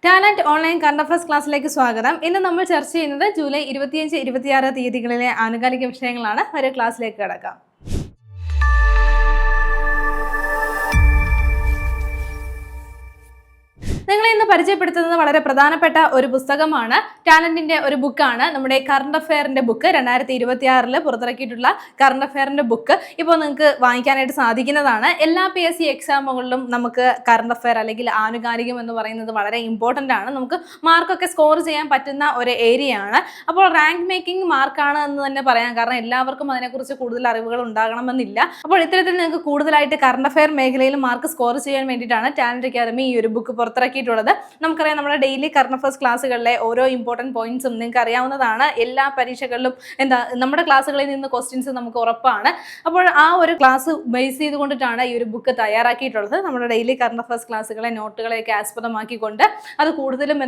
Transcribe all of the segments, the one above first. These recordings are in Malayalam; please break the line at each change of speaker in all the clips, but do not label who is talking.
ടാലന്റ് ഓൺലൈൻ കറണ്ട് അഫയേഴ്സ് ക്ലാസ്സിലേക്ക് സ്വാഗതം. ഇന്ന് നമ്മൾ ചർച്ച ചെയ്യുന്നത് ജൂലൈ 25-26 തീയതികളിലെ ആനുകാലിക വിഷയങ്ങളാണ്. ഒരു ക്ലാസ്സിലേക്ക് കടക്കാം. നിങ്ങളെ ഇന്ന് പരിചയപ്പെടുത്തുന്നത് വളരെ പ്രധാനപ്പെട്ട ഒരു പുസ്തകമാണ്. ടാലന്റിന്റെ ഒരു ബുക്കാണ്. നമ്മുടെ കറണ്ട് അഫെയറിന്റെ ബുക്ക് 2026 പുറത്തിറക്കിയിട്ടുള്ള കറണ്ട് അഫെയറിന്റെ ബുക്ക് ഇപ്പോൾ നിങ്ങൾക്ക് വാങ്ങിക്കാനായിട്ട് സാധിക്കുന്നതാണ്. എല്ലാ PSC എക്സാമുകളിലും നമുക്ക് കറണ്ട് അഫെയർ അല്ലെങ്കിൽ ആനുകാലികം എന്ന് പറയുന്നത് വളരെ ഇമ്പോർട്ടൻ്റ് ആണ്. നമുക്ക് മാർക്കൊക്കെ സ്കോർ ചെയ്യാൻ പറ്റുന്ന ഒരു ഏരിയയാണ്. അപ്പോൾ റാങ്ക് മേക്കിംഗ് മാർക്കാണ് എന്ന് തന്നെ പറയാം. കാരണം എല്ലാവർക്കും അതിനെക്കുറിച്ച് കൂടുതൽ അറിവുകൾ ഉണ്ടാകണമെന്നില്ല. അപ്പോൾ ഇത്തരത്തിൽ നിങ്ങൾക്ക് കൂടുതലായിട്ട് കറണ്ട് അഫെയർ മേഖലയിൽ മാർക്ക് സ്കോർ ചെയ്യാൻ വേണ്ടിയിട്ടാണ് ടാലന്റ് അക്കാദമി ഈ ഒരു ബുക്ക് പുറത്തിറക്കിയിട്ടുള്ളത്. നമുക്കറിയാം, നമ്മുടെ ഡെയിലി കറണ്ട് അഫയേഴ്സ് ക്ലാസ്സുകളിലെ ഓരോ ഇമ്പോർട്ടൻറ്റ് പോയിന്റ്സും നിങ്ങൾക്ക് അറിയാവുന്നതാണ്. എല്ലാ പരീക്ഷകളിലും നമ്മുടെ ക്ലാസ്സുകളിൽ നിന്ന് ക്വസ്റ്റ്യൻസ് നമുക്ക് ഉറപ്പാണ്. അപ്പോൾ ആ ഒരു ക്ലാസ് ബേസ് ചെയ്തുകൊണ്ടിട്ടാണ് ഈ ഒരു ബുക്ക് തയ്യാറാക്കിയിട്ടുള്ളത്. നമ്മുടെ ഡെയിലി കറണ്ട് അഫയേഴ്സ് ക്ലാസ്സുകളെ നോട്ടുകളെയൊക്കെ ആസ്പദമാക്കിക്കൊണ്ട് അത് കൂടുതലും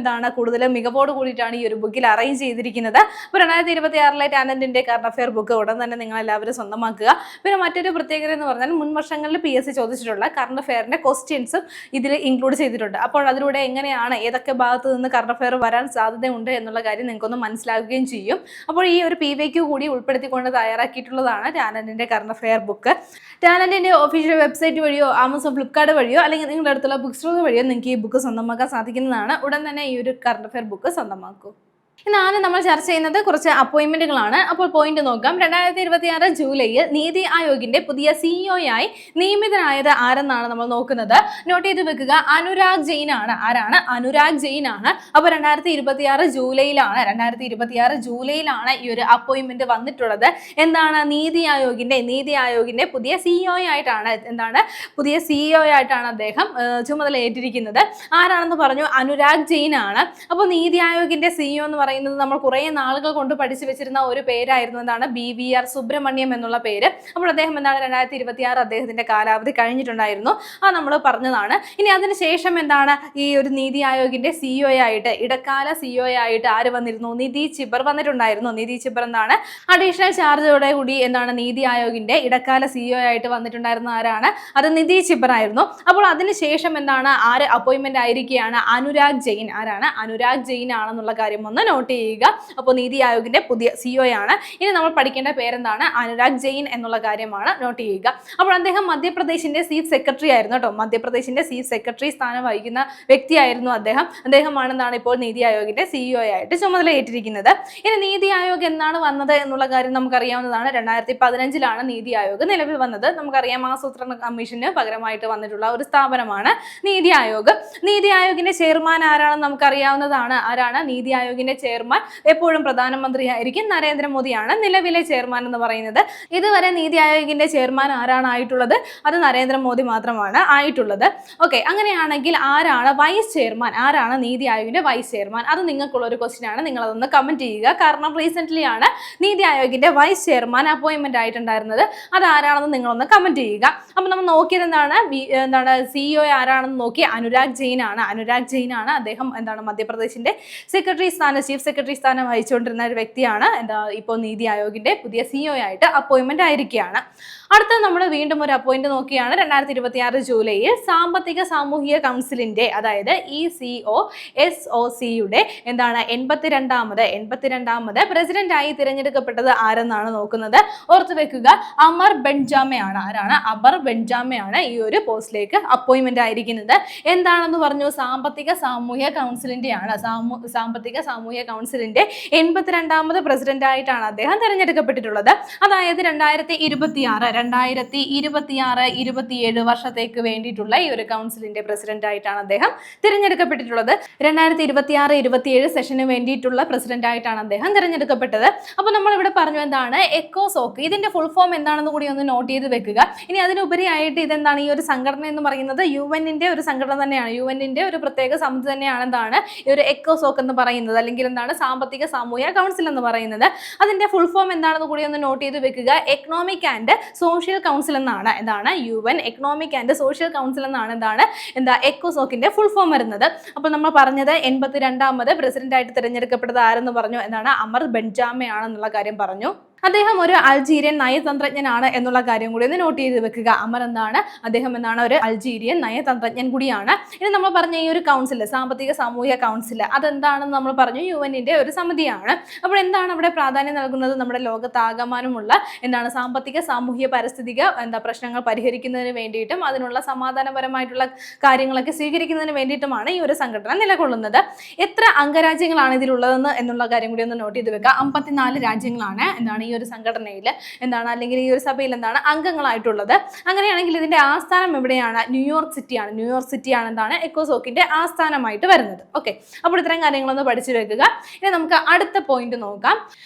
മികവോട് കൂടിയിട്ടാണ് ഈ ഒരു ബുക്കിൽ അറേഞ്ച് ചെയ്തിരിക്കുന്നത്. അപ്പോൾ 2026 ടാലന്റിന്റെ കറണ്ട് അഫെയർ ബുക്ക് ഉടൻ തന്നെ നിങ്ങൾ എല്ലാവരും സ്വന്തമാക്കുക. പിന്നെ മറ്റൊരു പ്രത്യേകത എന്ന് പറഞ്ഞാൽ മുൻ വർഷങ്ങളിൽ PSC ചോദിച്ചിട്ടുള്ള കറണ്ട് അഫെയറിന്റെ ക്വസ്റ്റ്യൻസും ഇതിൽ ഇൻക്ലൂഡ് ചെയ്തിട്ടുണ്ട്. അപ്പോൾ അതിലൂടെ എങ്ങനെയാണ് ഏതൊക്കെ ഭാഗത്ത് നിന്ന് കറണ്ട് അഫെയർ വരാൻ സാധ്യതയുണ്ട് എന്നുള്ള കാര്യം നിങ്ങൾക്കൊന്ന് മനസ്സിലാക്കുകയും ചെയ്യും. അപ്പോൾ ഈ ഒരു PYQ കൂടി ഉൾപ്പെടുത്തിക്കൊണ്ട് തയ്യാറാക്കിയിട്ടുള്ളതാണ് ടാലന്റിന്റെ കറണ്ട് അഫെയർ ബുക്ക്. ടാലന്റിന്റെ ഒഫീഷ്യൽ വെബ്സൈറ്റ് വഴിയോ ആമസോൺ, ഫ്ലിപ്കാർട്ട് വഴിയോ അല്ലെങ്കിൽ നിങ്ങളുടെ അടുത്തുള്ള ബുക്ക് സ്റ്റോർ വഴിയോ നിങ്ങൾക്ക് ഈ ബുക്ക് സ്വന്തമാക്കാൻ സാധിക്കുന്നതാണ്. ഉടൻ തന്നെ ഈ ഒരു കറണ്ട് അഫെയർ ബുക്ക് സ്വന്തമാക്കൂ. ഇന്നാണ് നമ്മൾ ചർച്ച ചെയ്യുന്നത് കുറച്ച് അപ്പോയിന്റ്മെന്റുകളാണ്. അപ്പോൾ പോയിന്റ് നോക്കാം. 2026 ജൂലൈയിൽ നീതി ആയോഗിന്റെ പുതിയ CEO ആയി നിയമിതനായത് ആരെന്നാണ് നമ്മൾ നോക്കുന്നത്. നോട്ട് ചെയ്ത് വെക്കുക, അനുരാഗ് ജെയിൻ ആണ്. ആരാണ്? അനുരാഗ് ജെയിൻ ആണ്. അപ്പോൾ 2026 ജൂലൈയിലാണ് ഈ ഒരു അപ്പോയിന്റ്മെന്റ് വന്നിട്ടുള്ളത്. എന്താണ്? നീതി ആയോഗിന്റെ പുതിയ CEO ആയിട്ടാണ് അദ്ദേഹം ചുമതല ഏറ്റിരിക്കുന്നത്. ആരാണെന്ന് പറഞ്ഞു? അനുരാഗ് ജെയിൻ ആണ്. അപ്പോൾ നീതി ആയോഗിന്റെ CEO എന്ന് പറയുന്നത് നമ്മൾ കുറേ നാളുകൾ കൊണ്ട് പഠിച്ചു വെച്ചിരുന്ന ഒരു പേരായിരുന്നു. എന്താണ്? BVR സുബ്രഹ്മണ്യം എന്നുള്ള പേര്. അപ്പോൾ അദ്ദേഹം 2026 അദ്ദേഹത്തിന്റെ കാലാവധി കഴിഞ്ഞിട്ടുണ്ടായിരുന്നു. അത് നമ്മൾ പറഞ്ഞതാണ്. ഇനി അതിനുശേഷം ഈ ഒരു നീതി ആയോഗിന്റെ CEO ആയിട്ട്, ഇടക്കാല CEO ആയിട്ട് ആര് വന്നിരുന്നു? നിധി ചിബർ വന്നിട്ടുണ്ടായിരുന്നു. നിധി ചിബർ അഡീഷണൽ ചാർജോടെ കൂടി നീതി ആയോഗിന്റെ ഇടക്കാല CEO ആയിട്ട് വന്നിട്ടുണ്ടായിരുന്ന ആരാണ്? അത് നിധി ചിബർ ആയിരുന്നു. അപ്പോൾ അതിനുശേഷം ആര് അപ്പോയിന്റ്മെന്റ് ആയിരിക്കുകയാണ്? അനുരാഗ് ജെയിൻ. ആരാണ്? അനുരാഗ് ജെയിൻ ആണെന്നുള്ള കാര്യം ഒന്ന് നോട്ട് ചെയ്യുക. അപ്പോൾ നീതി ആയോഗിന്റെ പുതിയ CEO ആണ്. ഇനി നമ്മൾ പഠിക്കേണ്ട പേരെന്താണ്? അനുരാഗ് ജെയിൻ എന്നുള്ള കാര്യമാണ് നോട്ട് ചെയ്യുക. അപ്പോൾ അദ്ദേഹം മധ്യപ്രദേശിന്റെ ചീഫ് സെക്രട്ടറി ആയിരുന്നു കേട്ടോ. മധ്യപ്രദേശിന്റെ ചീഫ് സെക്രട്ടറി സ്ഥാനം വഹിക്കുന്ന വ്യക്തിയായിരുന്നു അദ്ദേഹമാണ് ഇപ്പോൾ നീതി ആയോഗിന്റെ CEO ആയിട്ട് ചുമതലയേറ്റിരിക്കുന്നത്. ഇനി നീതി ആയോഗ് എന്നാണ് വന്നത് എന്നുള്ള കാര്യം നമുക്കറിയാവുന്നതാണ്. 2015 നീതി ആയോഗ് നിലവിൽ വന്നത്. നമുക്കറിയാം, ആസൂത്രണ കമ്മീഷന് പകരമായിട്ട് വന്നിട്ടുള്ള ഒരു സ്ഥാപനമാണ് നീതി ആയോഗ്. നീതി ആയോഗിന്റെ ചെയർമാൻ ആരാണെന്ന് നമുക്കറിയാവുന്നതാണ്. ആരാണ് നീതി ആയോഗിന്റെ ചെയർമാൻ? എപ്പോഴും പ്രധാനമന്ത്രി ആയിരിക്കും. നരേന്ദ്രമോദിയാണ് നിലവിലെ ചെയർമാൻ എന്ന് പറയുന്നത്. ഇതുവരെ നീതി ആയോഗിന്റെ ചെയർമാൻ ആരാണ് ആയിട്ടുള്ളത്? അത് നരേന്ദ്രമോദി മാത്രമാണ് ആയിട്ടുള്ളത്. ഓക്കെ, അങ്ങനെയാണെങ്കിൽ ആരാണ് വൈസ് ചെയർമാൻ? ആരാണ് നീതി ആയോഗിന്റെ വൈസ് ചെയർമാൻ? അത് നിങ്ങൾക്കുള്ള ഒരു ക്വസ്റ്റ്യൻ ആണ്. നിങ്ങൾ അതൊന്ന് കമന്റ് ചെയ്യുക. കാരണം റീസെന്റ് ആണ് നീതി ആയോഗിന്റെ വൈസ് ചെയർമാൻ അപ്പോയിന്റ്മെന്റ് ആയിട്ടുണ്ടായിരുന്നത്. അത് ആരാണെന്ന് നിങ്ങളൊന്ന് കമന്റ് ചെയ്യുക. അപ്പൊ നമ്മൾ നോക്കിയത് CEO ആരാണെന്ന് നോക്കി. അനുരാഗ് ജെയിൻ ആണ്. അദ്ദേഹം മധ്യപ്രദേശിന്റെ ചീഫ് സെക്രട്ടറി സ്ഥാനം വഹിച്ചുകൊണ്ടിരുന്ന ഒരു വ്യക്തിയാണ്. ഇപ്പോൾ നീതി ആയോഗിന്റെ പുതിയ CEO ആയിട്ട് അപ്പോയിന്റ്മെന്റ് ആയിരിക്കുകയാണ്. അടുത്ത നമ്മൾ വീണ്ടും ഒരു അപ്പോയിന്റ് നോക്കിയാണ്. 2026 ജൂലൈയിൽ സാമ്പത്തിക സാമൂഹിക കൗൺസിലിന്റെ, അതായത് ECOSOCയുടെ 82ാമത് പ്രസിഡന്റായി തിരഞ്ഞെടുക്കപ്പെട്ടത് ആരെന്നാണ് നോക്കുന്നത്. ഓർത്തു വെക്കുക, അമർ ബെൻജാമയാണ്. ആരാണ്? അമർ ബെൻജാമയാണ് ഈ ഒരു പോസ്റ്റിലേക്ക് അപ്പോയിന്റ്മെന്റ് ആയിരിക്കുന്നത്. എന്താണെന്ന് പറഞ്ഞു? സാമ്പത്തിക സാമൂഹിക കൗൺസിലിന്റെ 82ാമത് പ്രസിഡന്റ് ആയിട്ടാണ് അദ്ദേഹം തിരഞ്ഞെടുക്കപ്പെട്ടിട്ടുള്ളത്. അതായത് 2026-27 വർഷത്തേക്ക് വേണ്ടിയിട്ടുള്ള ഈ ഒരു കൗൺസിലിന്റെ പ്രസിഡന്റ് ആയിട്ടാണ് അദ്ദേഹം തിരഞ്ഞെടുക്കപ്പെട്ടിട്ടുള്ളത്. 2026-27 സെഷന് വേണ്ടിയിട്ടുള്ള പ്രസിഡന്റ് ആയിട്ടാണ് അദ്ദേഹം തിരഞ്ഞെടുക്കപ്പെട്ടത്. അപ്പോൾ നമ്മൾ ഇവിടെ പറഞ്ഞു എന്താണ്? എക്കോസോക്ക്. ഇതിന്റെ ഫുൾ ഫോം എന്താണെന്ന് കൂടി ഒന്ന് നോട്ട് ചെയ്ത് വെക്കുക. ഇനി അതിനുപരിയായിട്ട് ഇതെന്താണ്? ഈ ഒരു സംഘടന എന്ന് പറയുന്നത് UN-ന്റെ ഒരു സംഘടന തന്നെയാണ്. UN-ന്റെ ഒരു പ്രത്യേക സമിതി തന്നെയാണ് ഈ ഒരു എക്കോസോക്ക് എന്ന് പറയുന്നത്, അല്ലെങ്കിൽ സാമ്പത്തിക സാമൂഹിക കൗൺസിൽ എന്ന് പറയുന്നത്. അതിന്റെ ഫുൾ ഫോം എന്താണെന്ന് കൂടി ഒന്ന് നോട്ട് ചെയ്ത് വെക്കുക. എക്കണോമിക് ആൻഡ് സോഷ്യൽ കൗൺസിൽ എന്നാണ്. UN economic and social council എന്നാണ് എക്കോസോക്കിന്റെ ഫുൾ ഫോം വരുന്നത്. അപ്പോൾ നമ്മൾ പറഞ്ഞത് 82ാമത് പ്രസിഡന്റ് ആയിട്ട് തിരഞ്ഞെടുക്കപ്പെട്ടത് ആരെന്ന് പറഞ്ഞു? അമർ ബെൻജാമയാണെന്നുള്ള കാര്യം പറഞ്ഞു. അദ്ദേഹം ഒരു അൾജീരിയൻ നയതന്ത്രജ്ഞനാണ് എന്നുള്ള കാര്യം കൂടി ഒന്ന് നോട്ട് ചെയ്ത് വെക്കുക. അമർ എന്താണ്, അദ്ദേഹം എന്താണ് ഒരു അൾജീരിയൻ നയതന്ത്രജ്ഞൻ കൂടിയാണ്. ഇനി നമ്മൾ പറഞ്ഞ ഈ ഒരു കൗൺസിൽ, സാമ്പത്തിക സാമൂഹിക കൗൺസിൽ, അതെന്താണെന്ന് നമ്മൾ പറഞ്ഞു, UN-ന്റെ ഒരു സമിതിയാണ്. അപ്പോൾ എന്താണ് അവിടെ പ്രാധാന്യം നൽകുന്നത്? നമ്മുടെ ലോകത്താകമാനമുള്ള എന്താണ് സാമ്പത്തിക സാമൂഹിക പാരിസ്ഥിതിക പ്രശ്നങ്ങൾ പരിഹരിക്കുന്നതിന് വേണ്ടിയിട്ടും അതിനുള്ള സമാധാനപരമായിട്ടുള്ള കാര്യങ്ങളൊക്കെ സ്വീകരിക്കുന്നതിന് വേണ്ടിയിട്ടുമാണ് ഈ ഒരു സംഘടന നിലകൊള്ളുന്നത്. എത്ര അംഗരാജ്യങ്ങളാണ് ഇതിലുള്ളതെന്ന് എന്നുള്ള കാര്യം കൂടി ഒന്ന് നോട്ട് ചെയ്ത് വെക്കുക. 54 രാജ്യങ്ങളാണ് എന്താണ് ഈ ഒരു സംഘടനയിൽ എന്താണ് അല്ലെങ്കിൽ ഈ ഒരു സഭയിൽ എന്താണ് അംഗങ്ങളായിട്ടുള്ളത്. അങ്ങനെയാണെങ്കിൽ ഇതിന്റെ ആസ്ഥാനം എവിടെയാണ്? ന്യൂയോർക്ക് സിറ്റിയാണ്. ന്യൂയോർക്ക് സിറ്റിയാണ് എന്താണ് എക്കോസോക്കിന്റെ ആസ്ഥാനമായിട്ട് വരുന്നത്. ഓക്കെ, അപ്പോൾ ഇത്തരം കാര്യങ്ങളൊന്ന് പഠിച്ചു വെക്കുക. ഇനി നമുക്ക് അടുത്ത പോയിന്റ് നോക്കാം.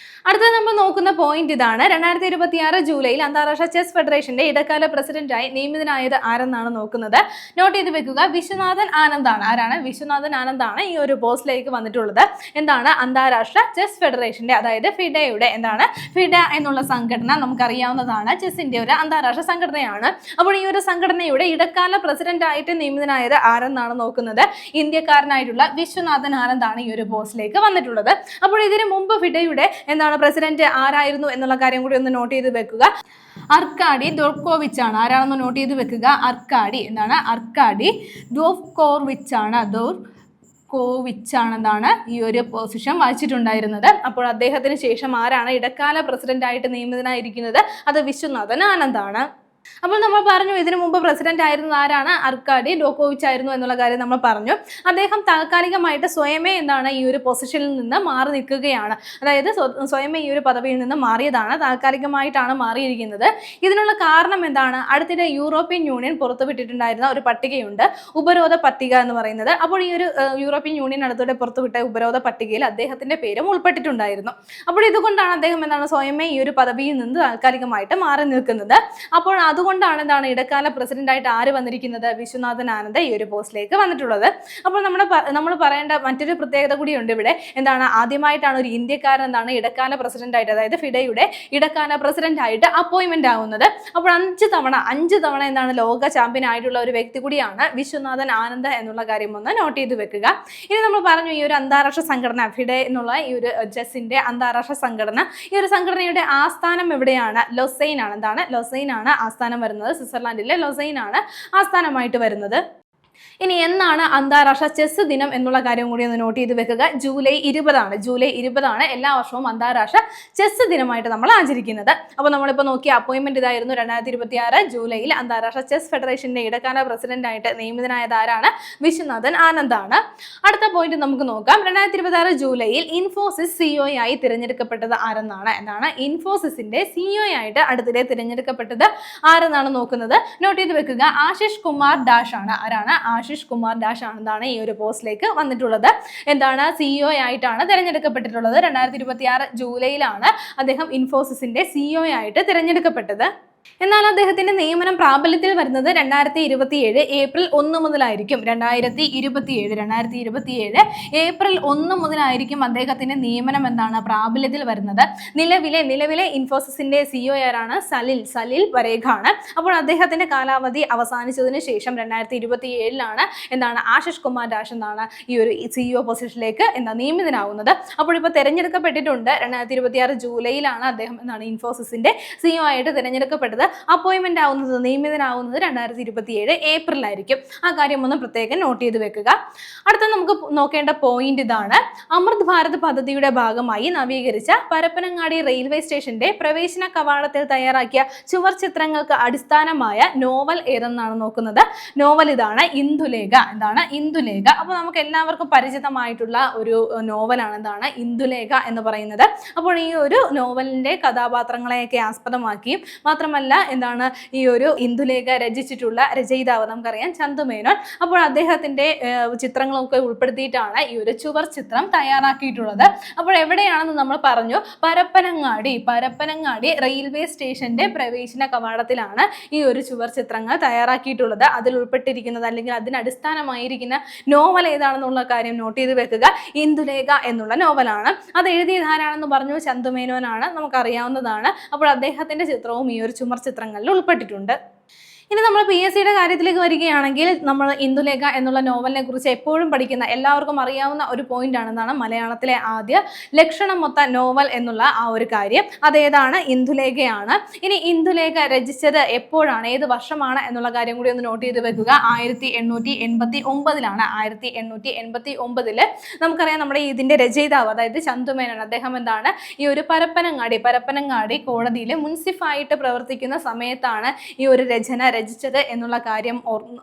അടുത്ത നമ്മൾ നോക്കുന്ന പോയിന്റ് ഇതാണ്. 2026 ജൂലൈയിൽ അന്താരാഷ്ട്ര ചെസ് ഫെഡറേഷന്റെ ഇടക്കാല പ്രസിഡന്റായി നിയമിതനായത് ആരെന്നാണ് നോക്കുന്നത്. നോട്ട് ചെയ്ത് വെക്കുക, വിശ്വനാഥൻ ആനന്ദാണ്. ആരാണ്? വിശ്വനാഥൻ ആനന്ദാണ് ഈ ഒരു പോസ്റ്റിലേക്ക് വന്നിട്ടുള്ളത്. എന്താണ്? അന്താരാഷ്ട്ര ചെസ് ഫെഡറേഷന്റെ, അതായത് ഫിഡയുടെ എന്താണ് ഫിഡ എന്നുള്ള സംഘടന നമുക്കറിയാവുന്നതാണ്, ചെസ്സിന്റെ ഒരു അന്താരാഷ്ട്ര സംഘടനയാണ്. അപ്പോൾ ഈ ഒരു സംഘടനയുടെ ഇടക്കാല പ്രസിഡന്റായിട്ട് നിയമിതനായത് ആരെന്നാണ് നോക്കുന്നത്. ഇന്ത്യക്കാരനായിട്ടുള്ള വിശ്വനാഥൻ ആനന്ദാണ് ഈ ഒരു പോസ്റ്റിലേക്ക് വന്നിട്ടുള്ളത്. അപ്പോൾ ഇതിനു മുമ്പ് ഫിഡയുടെ എന്താണ് പ്രസിഡന്റ് ആരായിരുന്നു എന്നുള്ള കാര്യം കൂടി ഒന്ന് നോട്ട് ചെയ്ത് വെക്കുക. അർക്കാഡി ഡോർക്കോവിച്ച് ആണ്. ആരാണെന്ന് നോട്ട് ചെയ്ത് വെക്കുക. അർക്കാഡി എന്താണ്? അർക്കാഡി ഡോർക്കോവിച്ച് ആണ്. കോവിച്ചാണെന്നാണ് ഈ ഒരു പൊസിഷൻ വഹിച്ചിട്ടുണ്ടായിരുന്നത്. അപ്പോൾ അദ്ദേഹത്തിന് ശേഷം ആരാണ് ഇടക്കാല പ്രസിഡന്റായിട്ട് നിയമിതനായിരിക്കുന്നത്? അത് വിശ്വനാഥൻ ആനന്ദാണ്. അപ്പോൾ നമ്മൾ പറഞ്ഞു ഇതിനു മുമ്പ് പ്രസിഡന്റ് ആയിരുന്നത് ആരാണ്? അർക്കാഡി ഡോക്കോവിച്ച് ആയിരുന്നു എന്നുള്ള കാര്യം നമ്മൾ പറഞ്ഞു. അദ്ദേഹം താൽക്കാലികമായിട്ട് സ്വയമേ എന്താണ് ഈ ഒരു പൊസിഷനിൽ നിന്ന് മാറി നിൽക്കുകയാണ്. അതായത് സ്വയമേ ഈ ഒരു പദവിയിൽ നിന്ന് മാറിയതാണ്, താൽക്കാലികമായിട്ടാണ് മാറിയിരിക്കുന്നത്. ഇതിനുള്ള കാരണം എന്താണ്? അടുത്തിടെ യൂറോപ്യൻ യൂണിയൻ പുറത്തുവിട്ടിട്ടുണ്ടായിരുന്ന ഒരു പട്ടികയുണ്ട്, ഉപരോധ പട്ടിക എന്ന് പറയുന്നത്. അപ്പോൾ ഈ ഒരു യൂറോപ്യൻ യൂണിയൻ അടുത്തിടെ പുറത്തുവിട്ട ഉപരോധ പട്ടികയിൽ അദ്ദേഹത്തിന്റെ പേരും ഉൾപ്പെട്ടിട്ടുണ്ടായിരുന്നു. അപ്പോൾ ഇതുകൊണ്ടാണ് അദ്ദേഹം എന്താണ് സ്വയമേ ഈ ഒരു പദവിയിൽ നിന്ന് താൽക്കാലികമായിട്ട് മാറി നിൽക്കുന്നത്. അപ്പോൾ അതുകൊണ്ടാണ് എന്താണ് ഇടക്കാല പ്രസിഡന്റായിട്ട് ആര് വന്നിരിക്കുന്നത്? വിശ്വനാഥൻ ആനന്ദ് ഈ ഒരു പോസ്റ്റിലേക്ക് വന്നിട്ടുള്ളത്. അപ്പോൾ നമ്മൾ പറയേണ്ട മറ്റൊരു പ്രത്യേകത കൂടിയുണ്ട് ഇവിടെ. എന്താണ്? ആദ്യമായിട്ടാണ് ഒരു ഇന്ത്യക്കാരൻ എന്താണ് ഇടക്കാല പ്രസിഡന്റായിട്ട്, അതായത് ഫിഡയുടെ ഇടക്കാല പ്രസിഡന്റായിട്ട് അപ്പോയിന്റ്മെന്റ് ആവുന്നത്. അപ്പോൾ 5 തവണ എന്താണ് ലോക ചാമ്പ്യൻ ആയിട്ടുള്ള ഒരു വ്യക്തി കൂടിയാണ് വിശ്വനാഥൻ ആനന്ദ് എന്നുള്ള കാര്യം ഒന്ന് നോട്ട് ചെയ്ത് വെക്കുക. ഇനി നമ്മൾ പറഞ്ഞു ഈ ഒരു അന്താരാഷ്ട്ര സംഘടന ഫിഡെ എന്നുള്ള ഈ ഒരു ചെസ്സിന്റെ അന്താരാഷ്ട്ര സംഘടന, ഈ ഒരു സംഘടനയുടെ ആസ്ഥാനം എവിടെയാണ്? ലൊസൈൻ ആണ്. എന്താണ്? ലൊസൈൻ ആണ് ആസ്ഥാനം വരുന്നത്. സ്വിറ്റ്സർലാൻഡിലെ ലൊസൈൻ ആണ് ആസ്ഥാനമായിട്ട് വരുന്നത്. ഇനി എന്നാണ് അന്താരാഷ്ട്ര ചെസ് ദിനം എന്നുള്ള കാര്യം കൂടി ഒന്ന് നോട്ട് ചെയ്ത് വെക്കുക. ജൂലൈ 20 ജൂലൈ 20 എല്ലാ വർഷവും അന്താരാഷ്ട്ര ചെസ് ദിനമായിട്ട് നമ്മൾ ആചരിക്കുന്നത്. അപ്പോൾ നമ്മളിപ്പോൾ നോക്കിയ അപ്പോയിന്റ്മെന്റ് ഇതായിരുന്നു. 2026 ജൂലൈയിൽ അന്താരാഷ്ട്ര ചെസ് ഫെഡറേഷന്റെ ഇടക്കാല പ്രസിഡന്റായിട്ട് നിയമിതനായത് ആരാണ്? വിശ്വനാഥൻ ആനന്ദാണ്. അടുത്ത പോയിന്റ് നമുക്ക് നോക്കാം. 2026 ജൂലൈയിൽ ഇൻഫോസിസ് CEO ആയി തിരഞ്ഞെടുക്കപ്പെട്ടത് ആരെന്നാണ്. എന്താണ്? ഇൻഫോസിസിന്റെ CEO ആയിട്ട് അടുത്തിടെ തിരഞ്ഞെടുക്കപ്പെട്ടത് ആരെന്നാണ് നോക്കുന്നത്. നോട്ട് ചെയ്ത് വെക്കുക. ആശിഷ് കുമാർ ഡാഷ് ആണ്. ആരാണ്? ആശിഷ് കുമാർ ഡാഷ് ആണെന്നാണ് ഈ ഒരു പോസ്റ്റിലേക്ക് വന്നിട്ടുള്ളത്. എന്താണ്? CEO ആയിട്ടാണ് തിരഞ്ഞെടുക്കപ്പെട്ടിട്ടുള്ളത്. 2026 ജൂലൈയിലാണ് അദ്ദേഹം ഇൻഫോസിസിന്റെ CEO ആയിട്ട് തിരഞ്ഞെടുക്കപ്പെട്ടത്. എന്നാൽ അദ്ദേഹത്തിന്റെ നിയമനം പ്രാബല്യത്തിൽ വരുന്നത് 2027 ഏപ്രിൽ 1 മുതലായിരിക്കും. 2027 ഏപ്രിൽ 1 മുതലായിരിക്കും അദ്ദേഹത്തിന്റെ നിയമനം എന്താണ് പ്രാബല്യത്തിൽ വരുന്നത്. നിലവിലെ ഇൻഫോസിസിന്റെ CEO ആരാണ്? സലിൽ പരേഖാണ്. അപ്പോൾ അദ്ദേഹത്തിന്റെ കാലാവധി അവസാനിച്ചതിന് ശേഷം 2027 എന്താണ് ആശിഷ് കുമാർ ഡാഷ് എന്നാണ് ഈ ഒരു CEO പൊസിഷനിലേക്ക് നിയമിതനാവുന്നത്. അപ്പോൾ ഇപ്പോൾ തിരഞ്ഞെടുക്കപ്പെട്ടിട്ടുണ്ട്. 2026 ജൂലൈയിലാണ് അദ്ദേഹം എന്താണ് ഇൻഫോസിസിന്റെ CEO ആയിട്ട് തിരഞ്ഞെടുക്കപ്പെട്ടത്. അപ്പോയിന്റ്മെന്റ് ആവുന്നത്, നിയമിതനാവുന്നത് 2027 ഏപ്രിലായിരിക്കും. ആ കാര്യം ഒന്ന് പ്രത്യേകം നോട്ട് ചെയ്ത് വെക്കുക. അടുത്ത നമുക്ക് നോക്കേണ്ട പോയിന്റ് ഇതാണ്. അമൃത് ഭാരത് പദ്ധതിയുടെ ഭാഗമായി നവീകരിച്ച പരപ്പനങ്ങാടി റെയിൽവേ സ്റ്റേഷന്റെ പ്രവേശന കവാടത്തിൽ തയ്യാറാക്കിയ ചുവർ ചിത്രങ്ങൾക്ക് അടിസ്ഥാനമായ നോവൽ ഏതെന്നാണ് നോക്കുന്നത്. നോവൽ ഇതാണ്, ഇന്ദുലേഖ. എന്താണ്? ഇന്ദുലേഖ. അപ്പോൾ നമുക്ക് എല്ലാവർക്കും പരിചിതമായിട്ടുള്ള ഒരു നോവലാണ് എന്താണ് ഇന്ദുലേഖ എന്ന് പറയുന്നത്. അപ്പോൾ ഈ ഒരു നോവലിന്റെ കഥാപാത്രങ്ങളെയൊക്കെ ആസ്പദമാക്കിയും മാത്രമല്ല എന്താണ് ഈ ഒരു ഇന്ദുലേഖ രചിച്ചിട്ടുള്ള രചയിതാവ് നമുക്കറിയാം ചന്തുമേനോൻ. അപ്പോൾ അദ്ദേഹത്തിന്റെ ചിത്രങ്ങളൊക്കെ ഉൾപ്പെടുത്തിയിട്ടാണ് ഈ ഒരു ചുവർ ചിത്രം തയ്യാറാക്കിയിട്ടുള്ളത്. അപ്പോൾ എവിടെയാണെന്ന് നമ്മൾ പറഞ്ഞു, പരപ്പനങ്ങാടി റെയിൽവേ സ്റ്റേഷന്റെ പ്രവേശന കവാടത്തിലാണ് ഈ ഒരു ചുവർ ചിത്രങ്ങൾ തയ്യാറാക്കിയിട്ടുള്ളത്. അതിൽ ഉൾപ്പെട്ടിരിക്കുന്നത് അല്ലെങ്കിൽ അതിന് അടിസ്ഥാനമായിരിക്കുന്ന നോവൽ ഏതാണെന്നുള്ള കാര്യം നോട്ട് ചെയ്ത് വെക്കുക. ഇന്ദുലേഖ എന്നുള്ള നോവലാണ്. അത് എഴുതിയത് ആരാണെന്ന് പറഞ്ഞു? ചന്തുമേനോനാണ്, നമുക്കറിയാവുന്നതാണ്. അപ്പോൾ അദ്ദേഹത്തിന്റെ ചിത്രവും ഈ ഒരു ചുമർ ചിത്രങ്ങളിൽ ഉൾപ്പെട്ടിട്ടുണ്ട്. ഇനി നമ്മൾ PSCയുടെ കാര്യത്തിലേക്ക് വരികയാണെങ്കിൽ നമ്മൾ ഇന്ദുലേഖ എന്നുള്ള നോവലിനെ കുറിച്ച് എപ്പോഴും പഠിക്കുന്ന എല്ലാവർക്കും അറിയാവുന്ന ഒരു പോയിന്റ് ആണെന്നാണ് മലയാളത്തിലെ ആദ്യ ലക്ഷണമൊത്ത നോവൽ എന്നുള്ള ആ ഒരു കാര്യം. അതേതാണ്? ഇന്ദുലേഖയാണ്. ഇനി ഇന്ദുലേഖ രചിച്ചത് എപ്പോഴാണ്, ഏത് വർഷമാണ് എന്നുള്ള കാര്യം കൂടി ഒന്ന് നോട്ട് ചെയ്ത് വെക്കുക. 1889 1889 നമുക്കറിയാം നമ്മുടെ ഇതിന്റെ രചയിതാവ് അതായത് ചന്തുമേനോൻ അദ്ദേഹം എന്താണ് ഈ ഒരു പരപ്പനങ്ങാടി കോടതിയിൽ മുൻസിഫായിട്ട് പ്രവർത്തിക്കുന്ന സമയത്താണ് ഈ ഒരു രചന രചിച്ചത് എന്നുള്ള കാര്യം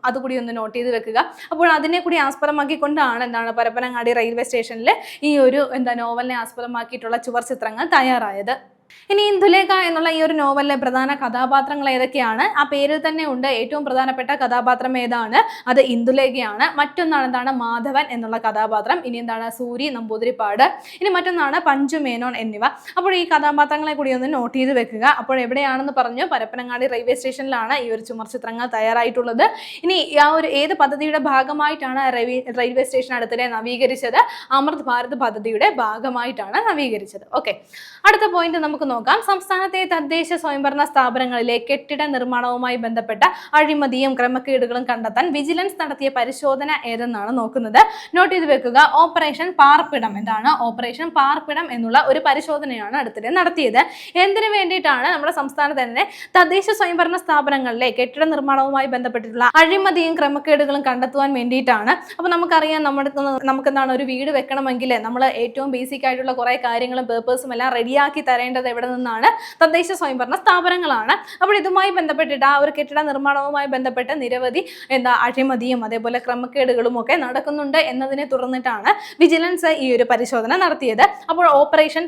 അതുകൂടി ഒന്ന് നോട്ട് ചെയ്ത് വെക്കുക. അപ്പോൾ അതിനെ കൂടി ആസ്പദമാക്കിക്കൊണ്ടാണ് എന്താണ് പരപ്പനങ്ങാടി റെയിൽവേ സ്റ്റേഷനിൽ ഈ ഒരു നോവലിനെ ആസ്പദമാക്കിയിട്ടുള്ള ചുവർ ചിത്രങ്ങൾ തയ്യാറായത്. ഇനി ഇന്ദുലേഖ എന്നുള്ള ഈ ഒരു നോവലിലെ പ്രധാന കഥാപാത്രങ്ങൾ ഏതൊക്കെയാണ്? ആ പേരിൽ തന്നെ ഉണ്ട് ഏറ്റവും പ്രധാനപ്പെട്ട കഥാപാത്രം ഏതാണ്? അത് ഇന്ദുലേഖയാണ്. മറ്റൊന്നാണ് എന്താണ് മാധവൻ എന്നുള്ള കഥാപാത്രം. ഇനി എന്താണ് സൂരി നമ്പൂതിരിപ്പാട്. ഇനി മറ്റൊന്നാണ് പഞ്ചു മേനോൻ എന്നിവ. അപ്പോൾ ഈ കഥാപാത്രങ്ങളെ കൂടി ഒന്ന് നോട്ട് ചെയ്ത് വെക്കുക. അപ്പോൾ എവിടെയാണെന്ന് പറഞ്ഞു? പരപ്പനങ്ങാടി റെയിൽവേ സ്റ്റേഷനിലാണ് ഈ ഒരു ചുമർ ചിത്രങ്ങൾ തയ്യാറായിട്ടുള്ളത്. ഇനി ആ ഒരു ഏത് പദ്ധതിയുടെ ഭാഗമായിട്ടാണ് റെയിൽവേ സ്റ്റേഷൻ അടുത്തിടെ നവീകരിച്ചത്? അമൃത് ഭാരത് പദ്ധതിയുടെ ഭാഗമായിട്ടാണ് നവീകരിച്ചത്. ഓക്കെ, അടുത്ത പോയിന്റ് നമുക്ക് നോക്കാം. സംസ്ഥാനത്തെ തദ്ദേശ സ്വയംഭരണ സ്ഥാപനങ്ങളിലെ കെട്ടിട നിർമ്മാണവുമായി ബന്ധപ്പെട്ട അഴിമതിയും ക്രമക്കേടുകളും കണ്ടെത്താൻ വിജിലൻസ് നടത്തിയ പരിശോധന ഏതെന്നാണ് നോക്കുന്നത്. നോട്ട് ചെയ്ത് വെക്കുക. ഓപ്പറേഷൻ പാർപ്പിടം. എന്താണ് ഓപ്പറേഷൻ പാർപ്പിടം എന്നുള്ള ഒരു പരിശോധനയാണ് അടുത്തിടെ നടത്തിയത്. എന്തിനു വേണ്ടിയിട്ടാണ്? നമ്മുടെ സംസ്ഥാനത്ത് തന്നെ തദ്ദേശ സ്വയംഭരണ സ്ഥാപനങ്ങളിലെ കെട്ടിട നിർമ്മാണവുമായി ബന്ധപ്പെട്ടിട്ടുള്ള അഴിമതിയും ക്രമക്കേടുകളും കണ്ടെത്തുവാൻ വേണ്ടിയിട്ടാണ്. അപ്പൊ നമുക്കറിയാം നമുക്ക് എന്താണ് ഒരു വീട് വെക്കണമെങ്കിൽ നമ്മൾ ഏറ്റവും ബേസിക് ആയിട്ടുള്ള കുറെ കാര്യങ്ങളും പേപ്പേഴ്സും എല്ലാം റെഡിയാക്കി തരേണ്ടത് എവിടെ നിന്നാണ്? തദ്ദേശ സ്വയംഭരണ സ്ഥാപനങ്ങളാണ്. അപ്പോൾ ഇതുമായി ബന്ധപ്പെട്ടിട്ട് ആ ഒരു കെട്ടിട നിർമ്മാണവുമായി ബന്ധപ്പെട്ട് നിരവധി അഴിമതിയും അതേപോലെ ക്രമക്കേടുകളും ഒക്കെ നടക്കുന്നുണ്ട് എന്നതിനെ തുടർന്നിട്ടാണ് വിജിലൻസ് ഈ ഒരു പരിശോധന നടത്തിയത്. അപ്പോൾ ഓപ്പറേഷൻ